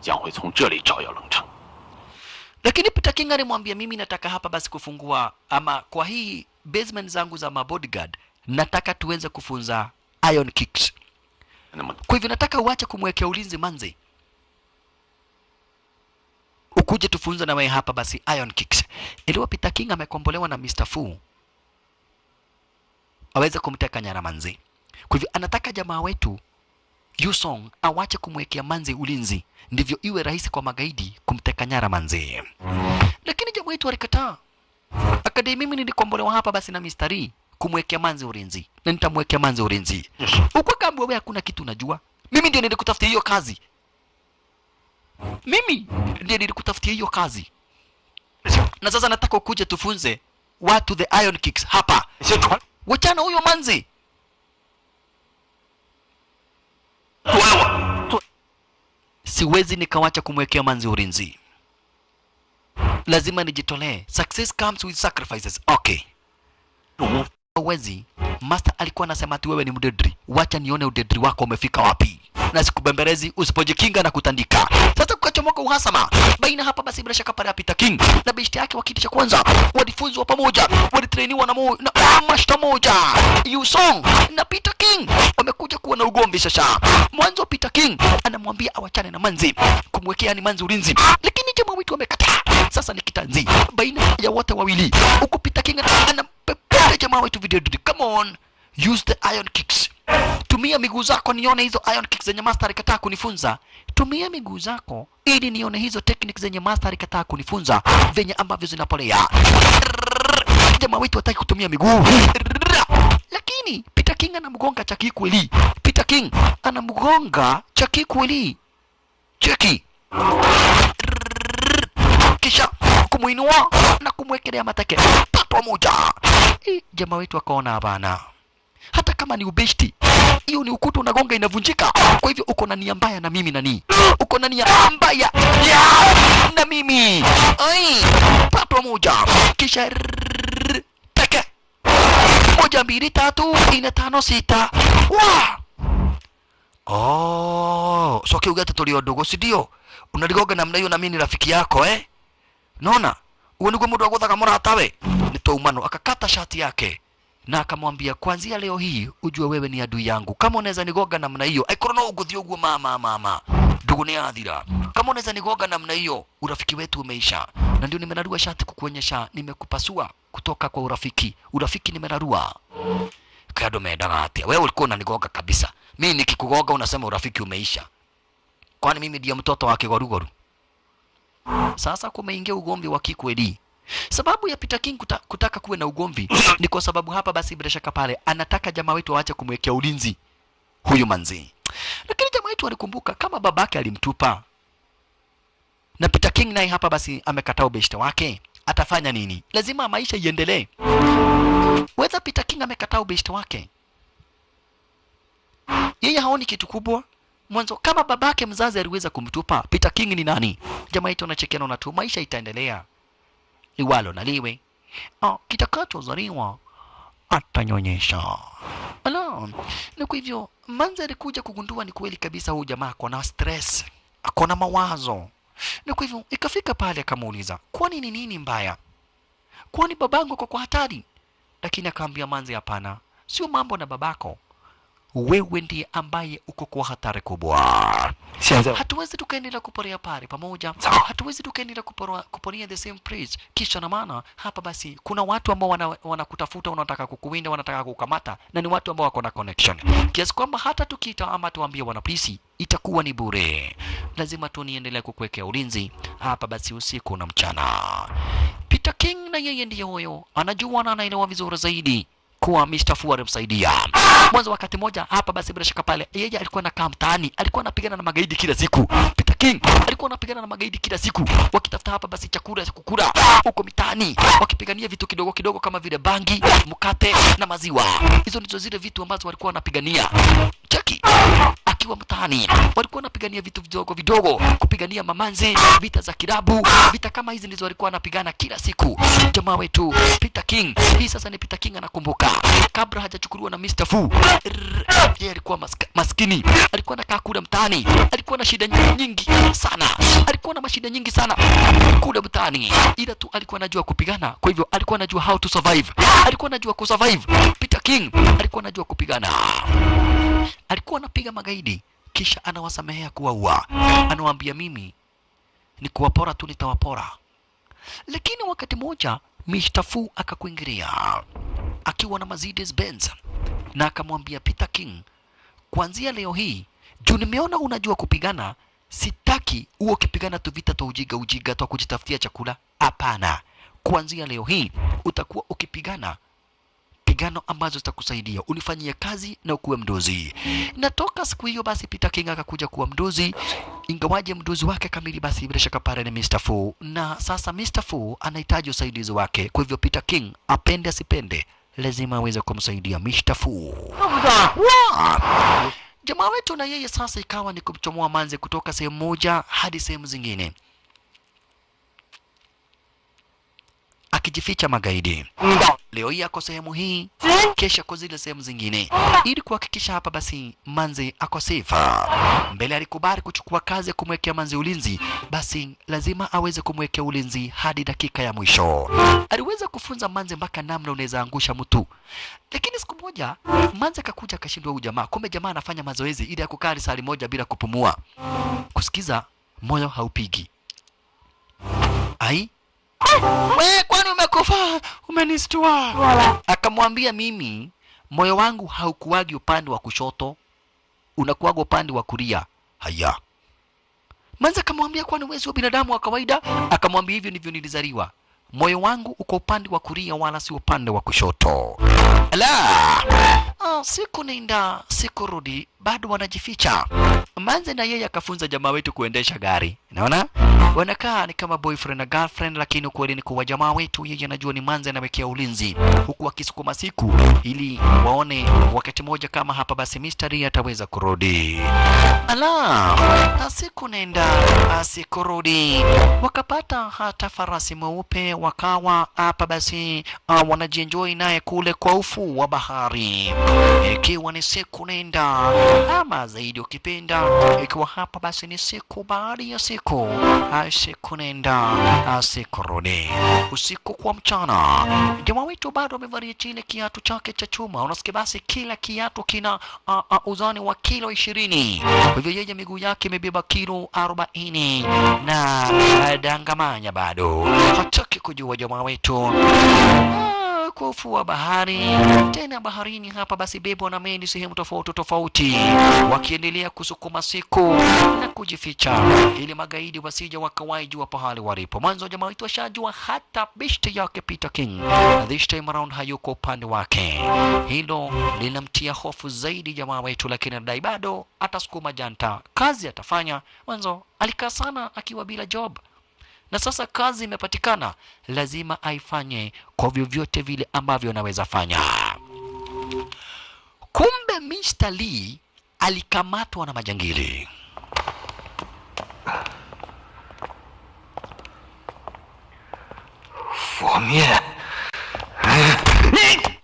Speaker 2: 将会从这里照耀冷城。
Speaker 1: Lakini Peter King alimwambia mimi nataka hapa basi kufungua ama kwa hii basement zangu za mabodyguard nataka tuweze kufunza Iron Kicks. Kwa hivyo nataka uache kumwekea ulinzi Manzi. ukuje tufunze na wewe hapa basi iron kicks. Iliwa Peter King amekombolewa na Mr. Fu aweze kumteka nyara manzi. Kwa hivyo anataka jamaa wetu Yu Song awache kumwekea manzi ulinzi, ndivyo iwe rahisi kwa magaidi kumteka nyara manzi. Lakini jamaa wetu alikataa. Akadai mimi nilikombolewa hapa basi na Mr. Lee kumwekea manzi ulinzi, na nitamwekea manzi ulinzi. Uko kama wewe hakuna kitu unajua. Mimi ndio nilikutafutia hiyo kazi. Mimi ndiye nilikutafutia hiyo kazi. Na sasa nataka ukuje tufunze watu the iron kicks hapa. Wachana huyo manzi. Siwezi nikawacha kumwekea manzi ulinzi. Lazima nijitolee. Success comes with sacrifices. Okay. Uwezi. Master alikuwa anasema ati wewe ni mdedri. Wacha nione udedri wako umefika wapi. Na sikubembelezi usipojikinga na kutandika. Sasa kukachomoka uhasama baina hapa basi bila shaka pale Peter King na beshte yake wa kiti cha kwanza. Walifunzwa pamoja, walitrainiwa na master moja. Yu Song na Peter King wamekuja kuwa na ugomvi sasa. Mwanzo Peter King anamwambia awachane na manzi, kumwekea ni manzi ulinzi, lakini jamaa wetu amekataa. Sasa ni kitanzi baina ya wote wawili. Huko Peter King anapepea jamaa wetu video. Come on, use the iron kicks. Tumia miguu zako nione hizo iron kicks zenye master alikataa kunifunza. Tumia miguu zako ili nione hizo techniques zenye master alikataa kunifunza venye ambavyo zinapolea. Jamaa wetu hataki kutumia miguu. Lakini Peter King anamgonga chaki kweli. Peter King anamgonga chaki kweli. Cheki. Kisha kumuinua na kumwekelea mateke papo moja. Jamaa wetu akaona bana, hata kama ni ubeshti, hiyo ni ukuta unagonga inavunjika. Kwa hivyo uko na nia mbaya na mimi nani? Uko na nia mbaya na mimi. Ai, papo moja. Kisha teke. 1 2 3 4 5 6. Wa! Oh, so kiugata tulio dogo si ndio? Unaligoga namna hiyo na mimi ni rafiki yako Naona? Uwe niko mtu agothaga murata we. Nitoumano akakata shati yake na akamwambia kuanzia leo hii ujue wewe ni adui yangu. Kama unaweza nigoga namna hiyo, aikoro no uguthio guo mama. Ndugu ni athira. Kama unaweza nigoga namna hiyo, urafiki wetu umeisha. Na ndio nimenarua shati kukuonyesha nimekupasua kutoka kwa urafiki. Urafiki nimenarua. Kado medaga atia. Wewe ulikuwa unanigoga kabisa. Mimi nikikugoga unasema urafiki umeisha. Kwani mimi ndiye mtoto wake Gorugoru? Sasa kumeingia ugomvi wa kikweli. Sababu ya Peter King kutaka kuwe na ugomvi ni kwa sababu hapa basi bila shaka pale anataka jamaa wetu aache kumwekea ulinzi huyu manzi. Lakini jamaa wetu alikumbuka kama babake alimtupa na Peter King naye hapa basi amekataa ubeshte wake, atafanya nini? Lazima maisha iendelee. Whether Peter King amekataa ubeshte wake, yeye haoni kitu kubwa. Mwanzo kama babake mzazi aliweza kumtupa, Peter King ni nani? Jamaa yetu anachekeana na tu, maisha itaendelea. Liwalo na liwe. Kitakachozaliwa atanyonyesha. Ala, na kwa hivyo manzi alikuja kugundua ni kweli kabisa huyu jamaa akona stress, akona mawazo. Na kwa hivyo ikafika pale akamuuliza, kwani ni nini mbaya? Kwani babangu kwa hatari? Lakini akaambia manzi, hapana, sio mambo na babako. Wewe ndiye ambaye uko kwa hatari kubwa. Hatuwezi tukaendelea kuporea pale pamoja. Hatuwezi tukaendelea kuporea the same place. Kisha na maana hapa basi kuna watu ambao wanakutafuta, wanataka kukuwinda, wanataka kukamata, na ni watu ambao wako na connection. Kiasi kwamba hata tukiita ama tuambie wana polisi itakuwa ni bure. Lazima tu niendelee kukuwekea ulinzi hapa basi usiku na mchana. Peter King na yeye ndiye huyo, anajua na anaelewa vizuri zaidi kuwa Mr. Fu alimsaidia. Mwanzo wakati moja hapa basi bila shaka pale yeye alikuwa anakaa mtaani, alikuwa anapigana na magaidi kila siku. Peter King alikuwa anapigana na magaidi kila siku, wakitafuta hapa basi chakula cha kukula huko mitaani, wakipigania vitu kidogo kidogo kama vile bangi, mkate na maziwa. Hizo ndizo zile vitu ambazo walikuwa wanapigania. Cheki akiwa mtaani walikuwa wanapigania vitu vidogo vidogo, kupigania mamanzi, vita za kilabu, vita kama hizi ndizo walikuwa wanapigana kila siku. Jamaa wetu Peter King, hii sasa ni Peter King anakumbuka kabla hajachukuliwa na Mr. Fu. Yeye alikuwa maskini, alikuwa anakaa kule mtaani, alikuwa na shida nyingi sana, alikuwa na mashida nyingi sana kule mtaani, ila tu alikuwa anajua kupigana. Kwa hivyo alikuwa anajua how to survive, alikuwa anajua kusurvive. Peter King alikuwa anajua kupigana, alikuwa anapiga magaidi kisha anawasamehea kuwaua. Anawaambia mimi ni kuwapora tu, nitawapora. Lakini wakati mmoja Mr. Fu akakuingilia akiwa na Mercedes Benz na akamwambia Peter King, kuanzia leo hii juu nimeona unajua kupigana, sitaki uwe ukipigana tu vita tu ujiga tu kujitafutia chakula. Hapana, kuanzia leo hii utakuwa ukipigana pigano ambazo zitakusaidia unifanyie kazi na ukuwe mdozi. Na toka siku hiyo basi Peter King akakuja kuwa mdozi, ingawaje mdozi wake kamili basi bila shaka pale ni Mr. Fu, na sasa Mr. Fu anahitaji usaidizi wake. Kwa hivyo Peter King apende asipende lazima aweze kumsaidia Mr. Fu. Jamaa wetu na yeye sasa ikawa ni kumchomoa manze kutoka sehemu moja hadi sehemu zingine, akijificha magaidi. Leo hii ako sehemu hii, kesha kwa zile sehemu zingine, ili kuhakikisha hapa basi manze ako safe. Mbele alikubali kuchukua kazi ya kumwekea manze ulinzi, basi lazima aweze kumwekea ulinzi hadi dakika ya mwisho. Aliweza kufunza manze mpaka namna unaweza angusha mtu. Lakini siku moja manze akakuja akashindwa huyu jamaa. Kumbe jamaa anafanya mazoezi ili akukaa risali moja bila kupumua, kusikiza moyo haupigi. Ai, wewe kwani umekufa? Umenistua. Akamwambia mimi moyo wangu haukuwagi upande wa kushoto, unakuwaga upande wa kulia. Haya. Manza akamwambia kwani wewe sio binadamu wa kawaida? Akamwambia hivyo ndivyo nilizaliwa. Moyo wangu uko upande wa kulia wala si upande wa kushoto. Ala! Siku nenda siku rudi, bado wanajificha. Manze na yeye akafunza jamaa wetu kuendesha gari. Unaona? Wanakaa ni kama boyfriend na girlfriend, lakini ukweli ni kuwa jamaa wetu yeye anajua ni manze anawekea ulinzi, huku akisukuma siku ili waone wakati moja kama hapa basi mystery ataweza kurudi. Ala! Siku nenda siku rudi, wakapata hata farasi mweupe, wakawa hapa basi wanajienjoy naye kule kwa ufuo wa bahari. Ikiwa ni siku nenda ama zaidi ukipenda, ikiwa hapa basi ni siku baada ya siku, siku nenda siku rudi, usiku kwa mchana. Jamaa wetu bado amevalia chile kiatu chake cha chuma. Unasikia basi kila kiatu kina uzani wa kilo 20. Kwa hivyo yeye miguu yake imebeba kilo 40 na dangamanya bado. Hataki kujua jamaa wetu kwa ufuo wa bahari. Tena baharini hapa basi bebo na meli sehemu tofauti tofauti, wakiendelea kusukuma siku na kujificha ili magaidi wasije wakawai jua pahali walipo. Mwanzo jamaa wetu ashajua hata bishti yake Peter King this time around hayuko upande wake. Hilo linamtia hofu zaidi jamaa wetu, lakini anadai bado atasukuma janta, kazi atafanya. Mwanzo alikaa sana akiwa bila job, na sasa kazi imepatikana, lazima aifanye kwa vyovyote vile ambavyo anaweza fanya. Kumbe Mr. Lee alikamatwa na majangili.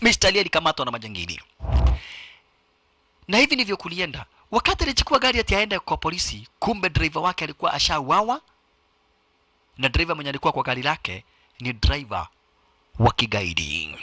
Speaker 1: Mr. Lee alikamatwa na majangili. Na hivi ndivyo kulienda. Wakati alichukua gari ati aende kwa polisi, kumbe driver wake alikuwa ashauawa, na driver mwenye alikuwa kwa gari lake ni driver wa kigaidi.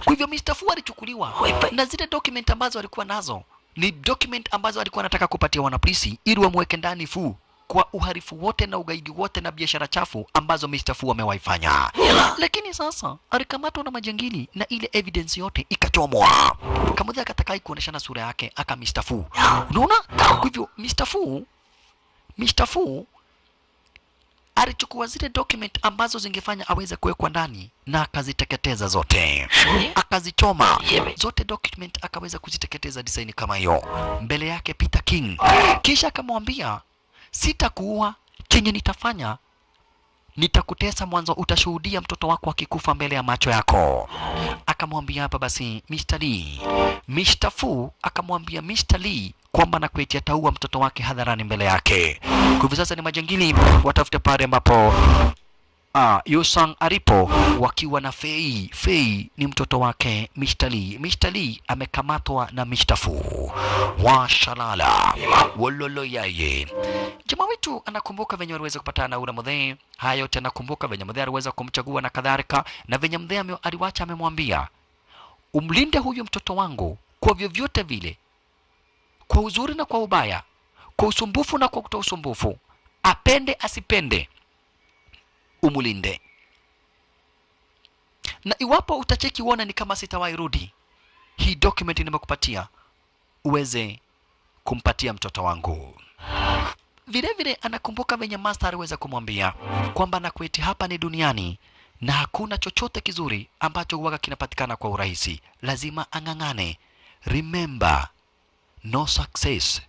Speaker 1: Kwa hivyo Mr. Fu alichukuliwa, na zile document ambazo alikuwa nazo ni document ambazo alikuwa anataka kupatia wanapolisi ili wamweke ndani Fu kwa uhalifu wote na ugaidi wote na biashara chafu ambazo Mr. Fu amewaifanya. Lakini sasa alikamatwa na majangili na ile evidence yote ikachomwa. Kama mmoja akataka kuoneshana sura yake aka Mr. Fu. Unaona? Kwa hivyo Mr. Fu alichukua zile document ambazo zingefanya aweze kuwekwa ndani na akaziteketeza zote. Akazichoma zote document, akaweza kuziteketeza design kama hiyo mbele yake Peter King. Kisha akamwambia, sitakuua, chenye nitafanya nitakutesa, mwanzo utashuhudia mtoto wako akikufa mbele ya macho yako. Akamwambia hapa basi Mr. Lee. Mr. Fu akamwambia Mr. Lee kwamba na kweti ataua mtoto wake hadharani mbele yake. Kwa hivyo sasa ni majangili watafute pale ambapo Yusang alipo wakiwa na Fei. Fei ni mtoto wake Mr. Lee. Mr. Lee amekamatwa na Mr. Fu. Washalala. Wololo yaye. Jamaa wetu anakumbuka venye aliweza kupatana na ule mzee. Haya yote anakumbuka venye mzee aliweza kumchagua na kadhalika, na venye mzee aliwacha amemwambia, umlinde huyu mtoto wangu kwa vyovyote vile, kwa uzuri na kwa ubaya, kwa usumbufu na kwa kutoa usumbufu, apende asipende, umulinde. Na iwapo utacheki uone ni kama sitawahi rudi, hii document nimekupatia uweze kumpatia mtoto wangu. Vile vile anakumbuka venye master aliweza kumwambia kwamba nakweti hapa ni duniani na hakuna chochote kizuri ambacho huwaga kinapatikana kwa urahisi, lazima ang'ang'ane. Remember, no success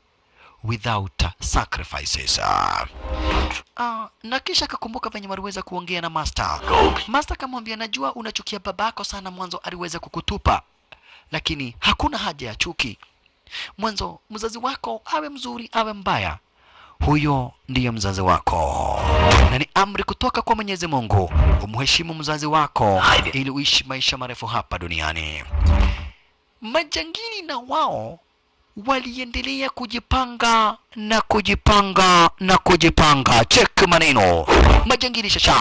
Speaker 1: without sacrifices. Na kisha akakumbuka venye waliweza kuongea na master. Master kamwambia, najua unachukia babako sana, mwanzo aliweza kukutupa, lakini hakuna haja ya chuki. Mwanzo mzazi wako awe mzuri awe mbaya, huyo ndiye mzazi wako, na ni amri kutoka kwa Mwenyezi Mungu umheshimu mzazi wako ili uishi maisha marefu hapa duniani. Majangili na wao waliendelea kujipanga na kujipanga na kujipanga. Check maneno. Majangili shasha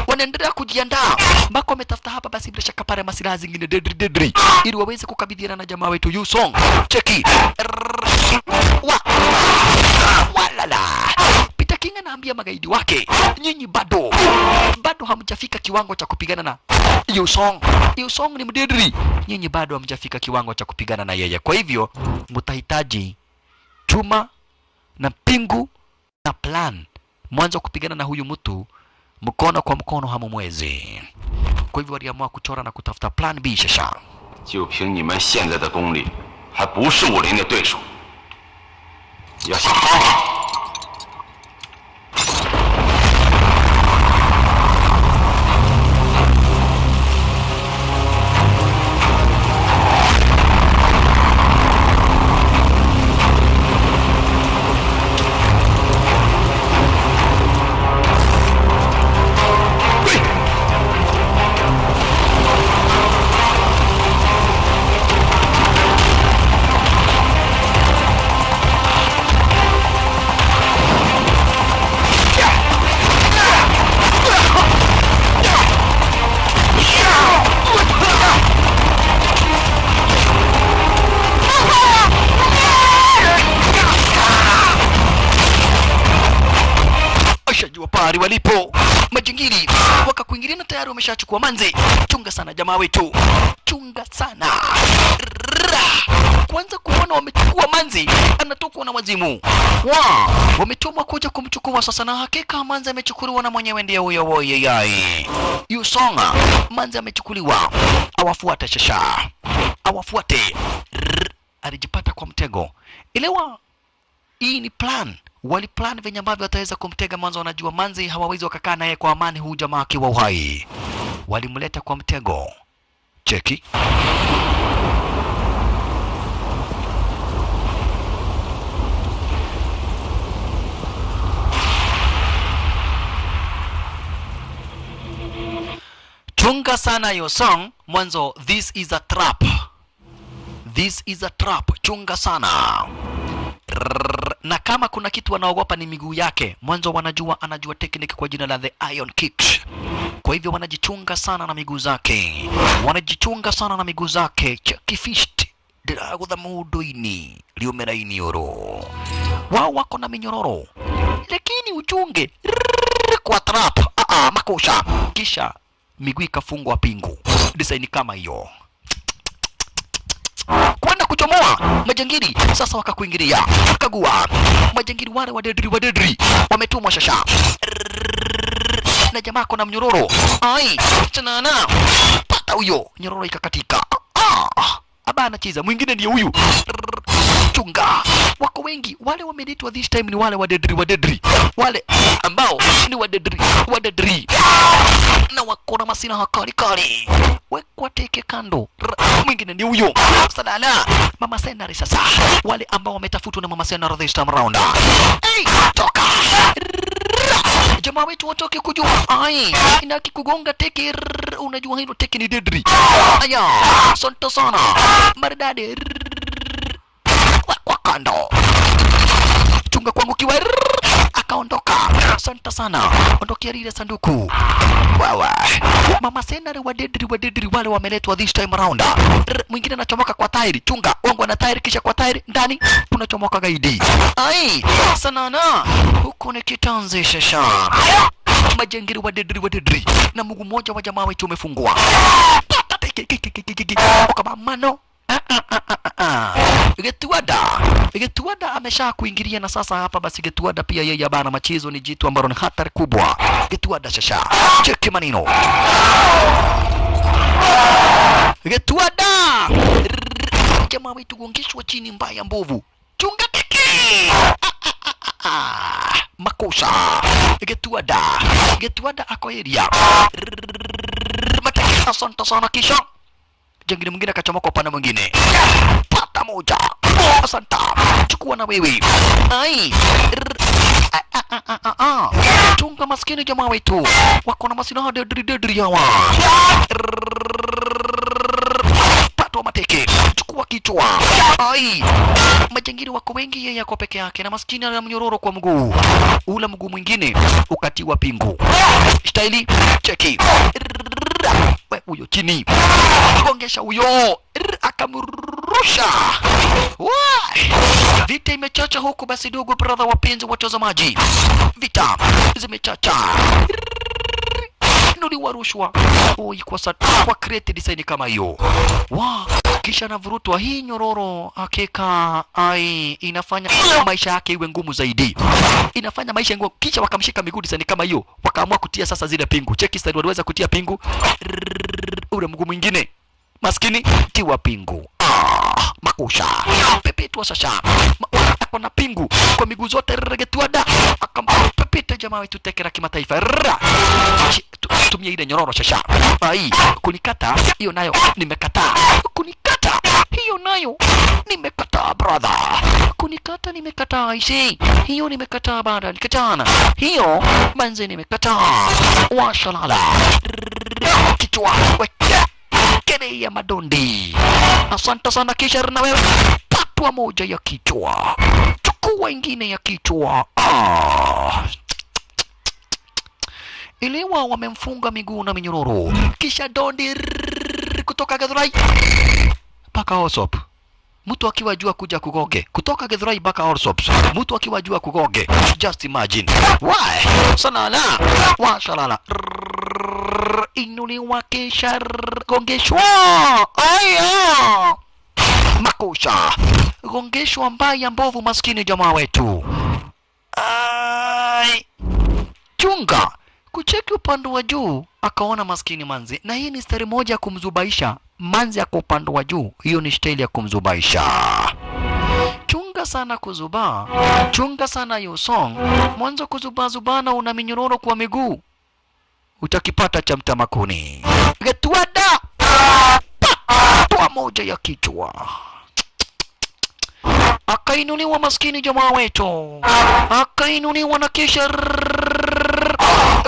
Speaker 1: wanaendelea kujiandaa mpaka wametafuta hapa basi bila shaka pale masilaha zingine dedri ili waweze kukabiliana na jamaa wetu Yu Song. Cheki. Walala. Peter King anaambia magaidi wake, nyinyi bado hamjafika kiwango cha kupigana na Yu Song. Yu Song ni mdedri. Nyinyi bado hamjafika kiwango cha kupigana na yeye. Kwa hivyo mtahitaji chuma na pingu na plan. Mwanzo kupigana na huyu mtu mkono kwa mkono hamumwezi. Kwa hivyo waliamua kuchora na kutafuta plan B shasha.
Speaker 2: 就凭你们现在的功力，还不是武林的对手。要想好好。
Speaker 1: Walipo majingiri wakakuingilia na tayari wameshachukua manzi. Chunga sana jamaa wetu, chunga sana. Kwanza kuona wamechukua manzi anatokwa na wazimu. Wametumwa kuja kumchukua sasa, na hakika manzi amechukuliwa na mwenyewe ndiye huyo woyeyai Yu Song. Manzi amechukuliwa, awafuate shasha, awafuate. Alijipata kwa mtego. Elewa, hii ni plan. Waliplan venye ambavyo wataweza kumtega. Mwanzo wanajua manzi hawawezi wakakaa naye kwa amani, huu jamaa akiwa uhai. Walimleta kwa mtego. Cheki. Chunga sana Yu Song. Mwanzo, this is a trap. This is a trap. Chunga sana. Na kama kuna kitu wanaogopa ni miguu yake. Mwanzo anajua technique kwa jina la the Iron Kick. Kwa hivyo wanajichunga sana na miguu zake. Wanajichunga sana na miguu zake. Cheki fist. Diragutha mudoini. Liumeraini oro. Wao wako na minyororo. Lakini uchunge. Kwa trap. Makosha. Kisha miguu ikafungwa pingu. Design kama hiyo. Kwenda kuchomoa majangili sasa, wakakuingilia kagua. Majangili wale wadedri wametumwa shasha, na jamaa kuna mnyororo. Ai chanana pata huyo nyororo ikakatika. Abana chiza mwingine ndiye huyu. Chunga, wako wengi wale wameletwa this time, ni wale wadedri wale ambao ni wadedri na wako na masina hakari. Wekwa teke kando. Mwingine ni huyo. Salala mama senari sasa, wale ambao wametafutwa na mama senari this time around. Hey, toka jamaa wetu watoke kujua. Ai inaki kugonga teke. Unajua hilo teke ni dedri. Aya asante sana maridadi. Kwa kando. Chunga kwangu kiwa. Akaondoka. Asante sana. Ondokea lile sanduku. Wawa. Mama senari wadedri wale wameletwa this time around. Mwingine anachomoka kwa tairi. Chunga wangu na tairi, kisha kwa tairi ndani tunachomoka gaidi. Ai sanana huko ni kitanzi shasha. majangiri wa dedri na mguu mmoja wa jamaa wetu umefungwa. Kama mano Getuada amesha kuingilia na sasa hapa basi Getuada pia yeye bana machezo ni jitu ambalo ni hatari kubwa. Getuada shasha cheki manino Getuada jamaa wetu gongeshwa chini mbaya mbovu. Chunga tiki makosa Getuada ako area mataki asante sana kisha jangili mwingine akachomoka upande mwingine. Pata moja. Asante. Chukua na wewe. Ai. Chunga maskini jamaa wetu. Wako na masilaha dedri hawa. Pato mateke. Chukua kichwa. Ai. Majangili wako wengi yeye yako peke yake na maskini ana mnyororo kwa mguu. Ula mguu mwingine ukatiwa pingu. Staili cheki. Huyo chini gongesha huyo akamrusha. Vita imechacha huku basi ndugu brother wapenzi watazamaji, vita zimechacha nuli warushwa kwa create design kama hiyo. Kisha navurutwa hii nyororo hakika ai inafanya maisha yake iwe ngumu zaidi. Inafanya maisha ngumu kisha wakamshika miguu design kama hiyo. Wakaamua kutia sasa zile pingu. Cheki style waliweza kutia pingu. Ule mguu mwingine maskini tiwa pingu. Makusha pepetwa sasa. Akona pingu kwa miguu zote Getuada akampepeta jamaa wetu tekera kimataifa. Tumia ile nyororo sasa. Ai kunikata hiyo nayo nimekataa. Kunikata hiyo nayo nimekataa brother. Kunikata nimekataa isi. Hiyo nimekataa bada nikatana. Hiyo manze nimekataa. Washalala. Kichwa weka kene ya madondi. Asante sana kisha na wewe patwa moja ya kichwa. Chukua ingine ya kichwa. Iliwa wamemfunga miguu na minyororo. Kisha dondi kutoka Githurai paka Allsops. Mtu akiwa jua kuja kugoge. Kutoka Githurai paka Allsops. Mtu akiwa jua kugoge. Just imagine. Why? Sanala. Washalala. Inuliwa kisha gongeshwa. Aya. Makusha. Gongeshwa mbaya mbovu maskini jamaa wetu. Ai. Chunga. Kucheki upande wa juu akaona maskini manzi. Na hii ni stari moja ya kumzubaisha. Manzi yako upande wa juu. Hiyo ni style ya kumzubaisha. Chunga sana kuzuba. Chunga sana hiyo song. Mwanzo kuzubazubana una minyororo kwa miguu. Utakipata cha mtamakuni. Getuada. Toa moja ya kichwa. Akainuliwa maskini jamaa wetu. Akainuliwa na kisha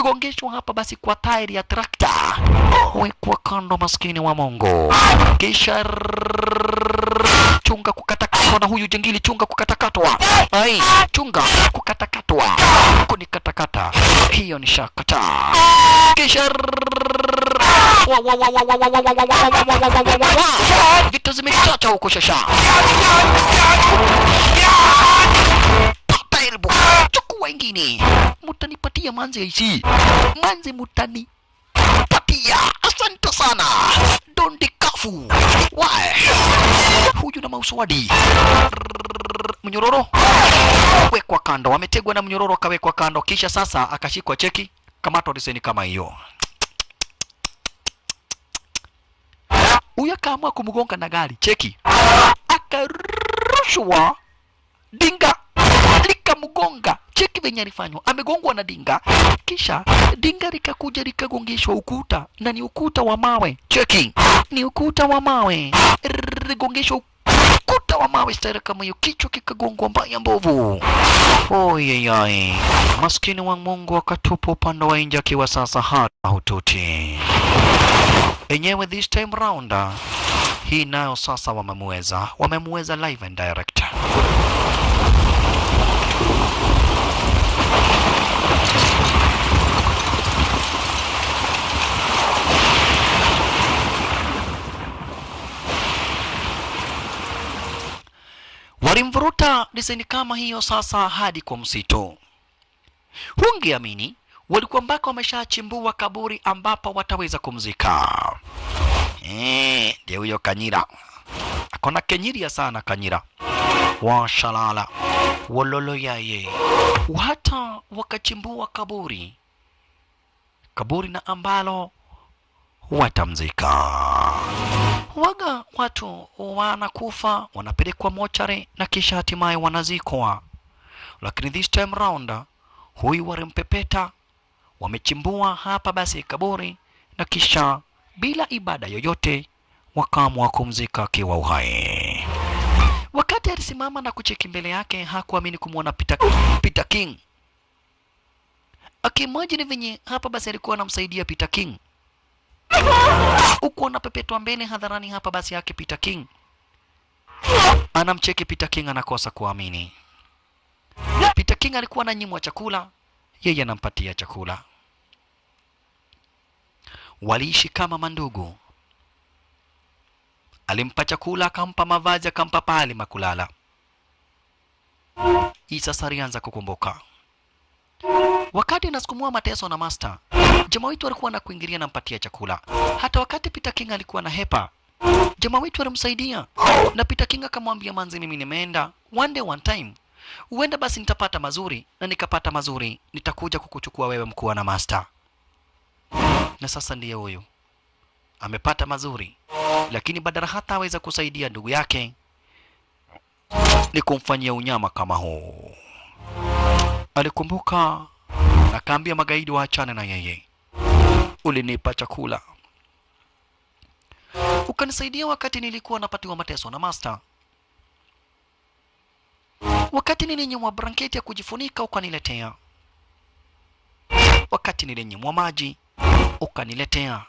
Speaker 1: gongeshwa hapa basi kwa tairi ya trakta. Wekwa kando maskini wa Mungu. Kisha chunga kukatakatwa na huyu jengili. Chunga kukatakatwa. Ai, chunga kukatakatwa. Kunikatakata. Hiyo ni shakata. Kisha vita zimechacha huko shasha. Papa elbow. Chukua ingine. Mutanipatia manzi hizi. Manzi mutani patia. Asante sana. Dondi kafu. Why? Huyu na mauswadi. Mnyororo wekwa kando. Wametegwa na mnyororo akawekwa kando. Kisha sasa akashikwa cheki. Kamato diseni kama hiyo. Huyu akaamua kumgonga na gari. Cheki. Akarushwa dinga likamgonga. Cheki venye alifanywa. Amegongwa na dinga. Kisha dinga likakuja likagongeshwa ukuta. Na ni ukuta wa mawe. Cheki. Ni ukuta wa mawe. Gongeshwa ukuta wa mawe stara kama hiyo. Kichwa kikagongwa mbaya mbovu. Oyeyai. Maskini wa Mungu akatupa upande wa nje akiwa sasa hata hututi. Enyewe this time round hii nayo sasa wamemweza live and direct. Walimvuruta design kama hiyo sasa hadi kwa msitu. Hungeamini walikuwa mpaka wameshachimbua kaburi ambapo wataweza kumzika. Ndio huyo Kanyira. Akona kenyiria sana Kanyira. Washalala. Wololo yaye. Hata wakachimbua kaburi. Kaburi na ambalo watamzika. Waga watu wanakufa, wanapelekwa mochari na kisha hatimaye wanazikwa. Lakini this time round huyu walimpepeta, wamechimbua hapa basi kaburi na kisha bila ibada yoyote wakaamua kumzika akiwa uhai. Wakati alisimama na kucheki mbele yake hakuamini kumwona Peter King. Akimwajini venye hapa basi alikuwa anamsaidia Peter King. Uko anapepetwa mbele hadharani hapa basi yake Peter King. Anamcheki Peter King anakosa kuamini. Peter King alikuwa ananyimwa chakula, yeye anampatia chakula. Waliishi kama mandugu. Alimpa chakula, akampa mavazi, akampa pahali makulala. Hii sasa alianza kukumbuka. Wakati anasukumua mateso na master, jamaa wetu alikuwa na kuingilia na mpatia chakula. Hata wakati Peter King alikuwa na hepa, jamaa wetu alimsaidia. Na Peter King akamwambia, manzi mimi nimeenda, one day one time, uenda basi nitapata mazuri, na nikapata mazuri nitakuja kukuchukua wewe mkuu na master. Na sasa ndiye huyu amepata mazuri, lakini badala hata aweza kusaidia ndugu yake ni kumfanyia unyama kama huu. Alikumbuka na kaambia magaidi waachane na yeye. Ulinipa chakula, ukanisaidia wakati nilikuwa napatiwa mateso na master. Wakati nilinyimwa blanketi ya kujifunika ukaniletea. Wakati nilinyimwa maji ukaniletea.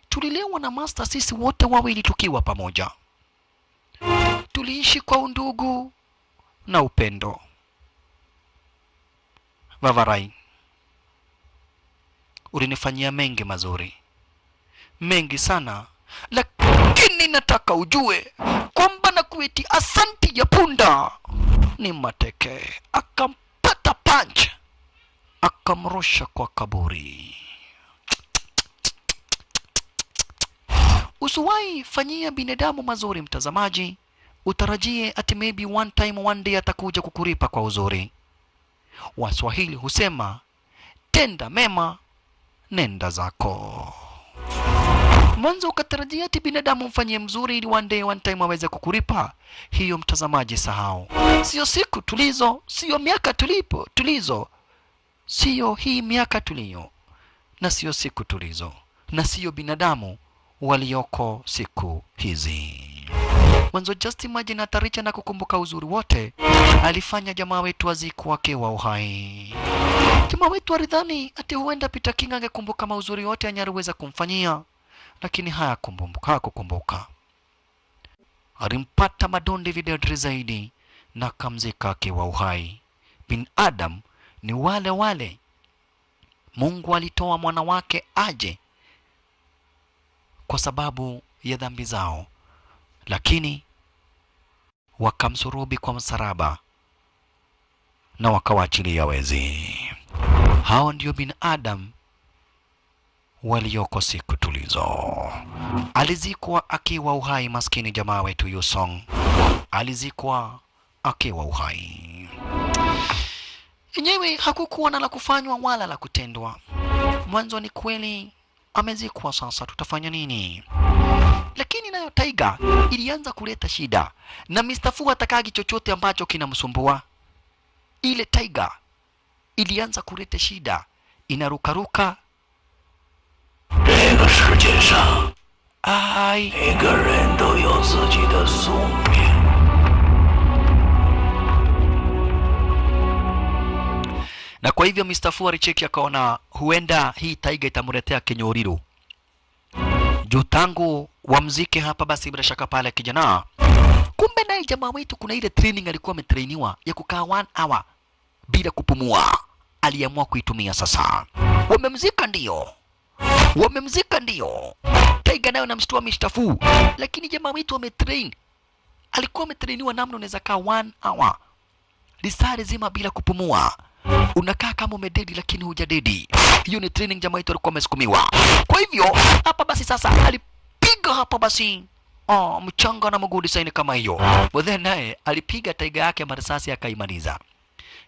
Speaker 1: Tulilewa na master sisi wote wawili tukiwa pamoja. Tuliishi kwa undugu na upendo. Vavarai, ulinifanyia mengi mazuri, mengi sana, lakini nataka ujue kwamba na kuiti asanti ya punda ni mateke. Akampata punch, akamrusha kwa kaburi. Usiwahi fanyia binadamu mazuri mtazamaji, utarajie ati maybe one time one day atakuja kukuripa kwa uzuri. Waswahili husema tenda mema nenda zako. Mwanzo ukatarajia ati binadamu mfanyie mzuri ili one day one time aweze kukuripa. Hiyo mtazamaji sahau. Sio siku tulizo, sio miaka tulizo. Sio hii miaka tulio, na sio siku tulizo, na sio binadamu walioko siku hizi. Mwanzo just imagine ataricha na kukumbuka uzuri wote alifanya jamaa wetu azikuwa akiwa uhai. Jamaa wetu alidhani ati huenda Peter King angekumbuka mauzuri yote anyariweza kumfanyia, lakini hakukumbuka. Alimpata madonde vidadri zaidi na kamzika akiwa uhai. Bin Adam ni wale wale. Mungu alitoa mwana wake aje kwa sababu ya dhambi zao, lakini wakamsurubi kwa msalaba na wakawaachilia wezi. Hao ndio bin Adam walioko siku tulizo. Alizikwa akiwa uhai maskini jamaa wetu Yusong. Alizikwa akiwa uhai. Yenyewe hakukuwa na la kufanywa wala la kutendwa. Mwanzo ni kweli amezikwa, sasa tutafanya nini? Lakini nayo Tiger ilianza kuleta shida, na Mr. Fu atakagi chochote ambacho kinamsumbua. Ile Tiger ilianza kuleta shida, inarukaruka. Ai, na kwa hivyo Mr. Fu alicheki akaona huenda hii Tiger itamletea kinyoriro. Juu tangu wamzike hapa basi bila shaka pale kijana. Kumbe naye jamaa wetu kuna ile training alikuwa ametrainiwa ya kukaa 1 hour bila kupumua. Aliamua kuitumia sasa. Wamemzika ndio. Tiger nayo namshtua Mr. Fu. Lakini jamaa wetu ametrain. Alikuwa ametrainiwa namna unaweza kaa 1 hour. Lisari zima bila kupumua. unakaa kama umededi lakini hujadedi. Hiyo ni training jamaa wetu alikuwa amesukumiwa. Kwa hivyo hapa basi sasa alipiga hapa basi mchanga na mguu design kama hiyo. Then naye alipiga taiga yake marisasi akaimaliza.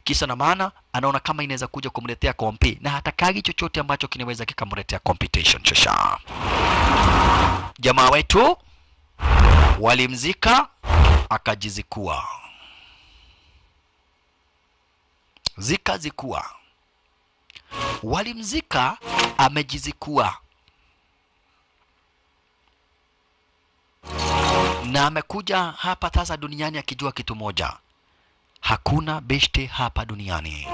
Speaker 1: Kisa na maana anaona kama inaweza kuja kumletea kompi na hatakagi chochote ambacho kinaweza kikamletea competition. Shasha jamaa wetu walimzika akajizikua, zikua walimzika amejizikua, na amekuja hapa sasa duniani akijua kitu moja, hakuna beshte hapa duniani.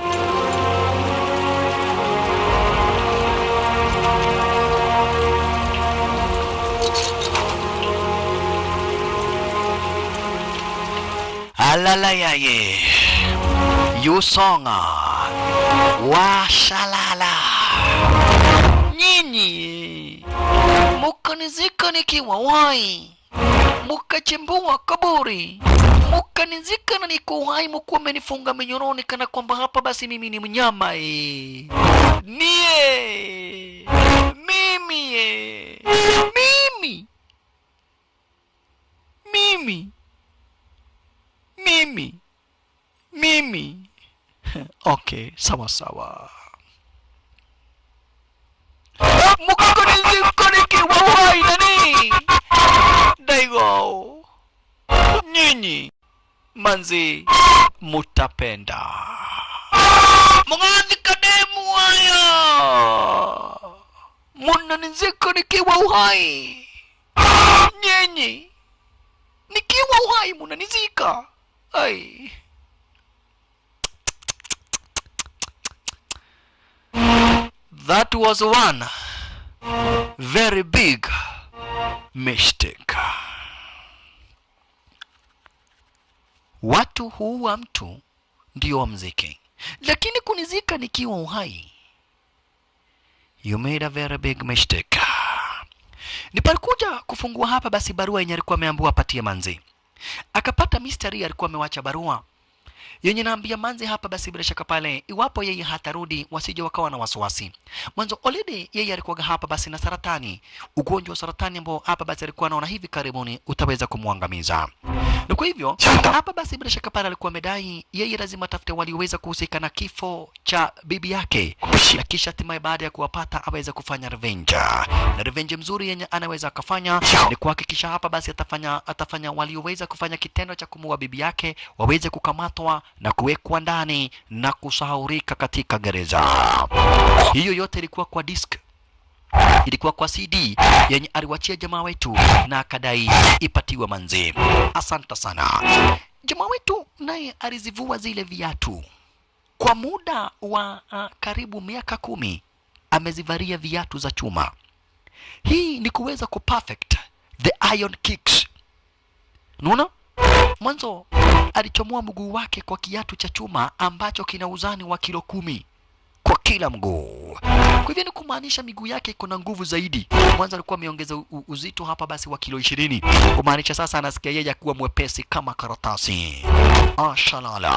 Speaker 1: Alala yaye yusonga washalala, nyinyi mukanizika nikiwa wai, mukachimbua kaburi, mukanizika na niko hai, mkuwa mmenifunga minyoroni kana kwamba hapa basi mimi ni mnyama mimi. Okay, sawa sawa. Mukanizika nikiwa hai nani? Daigo, nyinyi manzi mutapenda mungazika demu haya, munanizika nikiwa uhai, nyinyi nikiwa uhai munanizika. Ai, that was one very big mistake. Watu huua mtu ndio wamzike, lakini kunizika nikiwa uhai, you made a very big mistake. Nipalikuja kufungua hapa basi barua yenye alikuwa ameambiwa apatie manzi, akapata mystery. Alikuwa amewacha barua yenye naambia manzi hapa basi bila shaka pale iwapo yeye hatarudi wasije wakawa na wasiwasi. Mwanzo already yeye alikuwa hapa basi na saratani, ugonjwa wa saratani ambao hapa basi alikuwa anaona hivi karibuni utaweza kumwangamiza. Na kwa hivyo hapa basi bila shaka pale alikuwa amedai yeye lazima tafute walioweza kuhusika na kifo cha bibi yake, na kisha hatimaye baada ya kuwapata aweze kufanya revenge. Na revenge mzuri yenye anaweza akafanya ni kuhakikisha hapa basi atafanya walioweza kufanya kitendo cha kumuua bibi yake waweze kukamatwa na kuwekwa ndani na kusahaurika katika gereza. Hiyo yote ilikuwa kwa disk, ilikuwa kwa CD yenye aliwachia jamaa wetu na akadai ipatiwe manzi. Asante sana. Jamaa wetu naye alizivua zile viatu kwa muda wa karibu miaka 10, amezivalia viatu za chuma. Hii ni kuweza kuperfect the iron kicks. Unaona? Mwanzo alichomoa mguu wake kwa kiatu cha chuma ambacho kina uzani wa kilo 10 kwa kila mguu. Kwa hivyo ni kumaanisha miguu yake iko na nguvu zaidi. Mwanzo alikuwa ameongeza uzito hapa basi wa kilo 20. Kumaanisha sasa anasikia yeye kuwa mwepesi kama karatasi. Ashalala.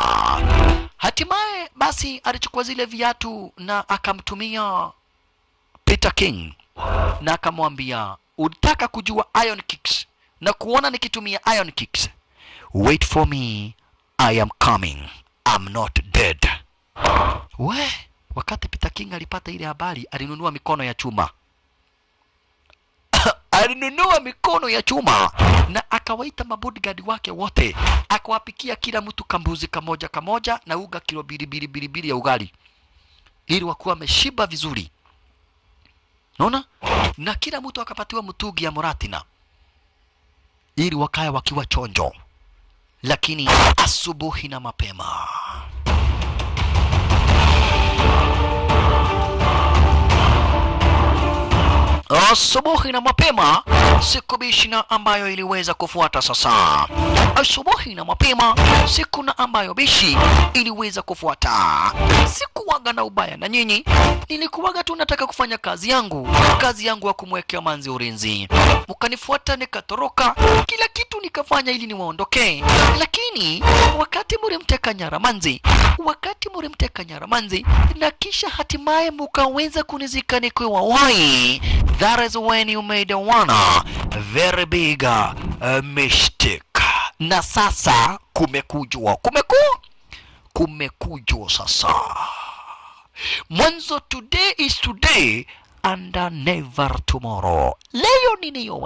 Speaker 1: Hatimaye basi alichukua zile viatu na akamtumia Peter King na akamwambia, unataka kujua iron kicks na kuona nikitumia iron kicks? Wait for me, I am coming, I'm not dead. Wakati Peter King alipata ile habari, alinunua mikono ya chuma. Alinunua mikono ya chuma na akawaita mabodyguard wake wote, akawapikia kila mtu kambuzi kamoja na uga kilo bili ya ugali, ili wakuwa wameshiba vizuri. Unaona? Na kila mtu akapatiwa mtungi ya moratina ili wakae wakiwa chonjo. Lakini asubuhi na mapema asubuhi na mapema, siku bishina ambayo iliweza kufuata sasa. Asubuhi na mapema, siku na ambayo bishi iliweza kufuata. Sikuwaga na ubaya na nyinyi, nilikuwaga tu nataka kufanya kazi yangu ya kumwekea manzi ulinzi. Mkanifuata nikatoroka, kila kitu nikafanya ili niwaondoke. Lakini wakati mlimteka nyara manzi, na kisha hatimaye mkaweza kunizika nikiwa wai, that is when you made one very big mistake. Na sasa kumekujwa sasa. Mwanzo, today is today and never tomorrow. Leo nini yo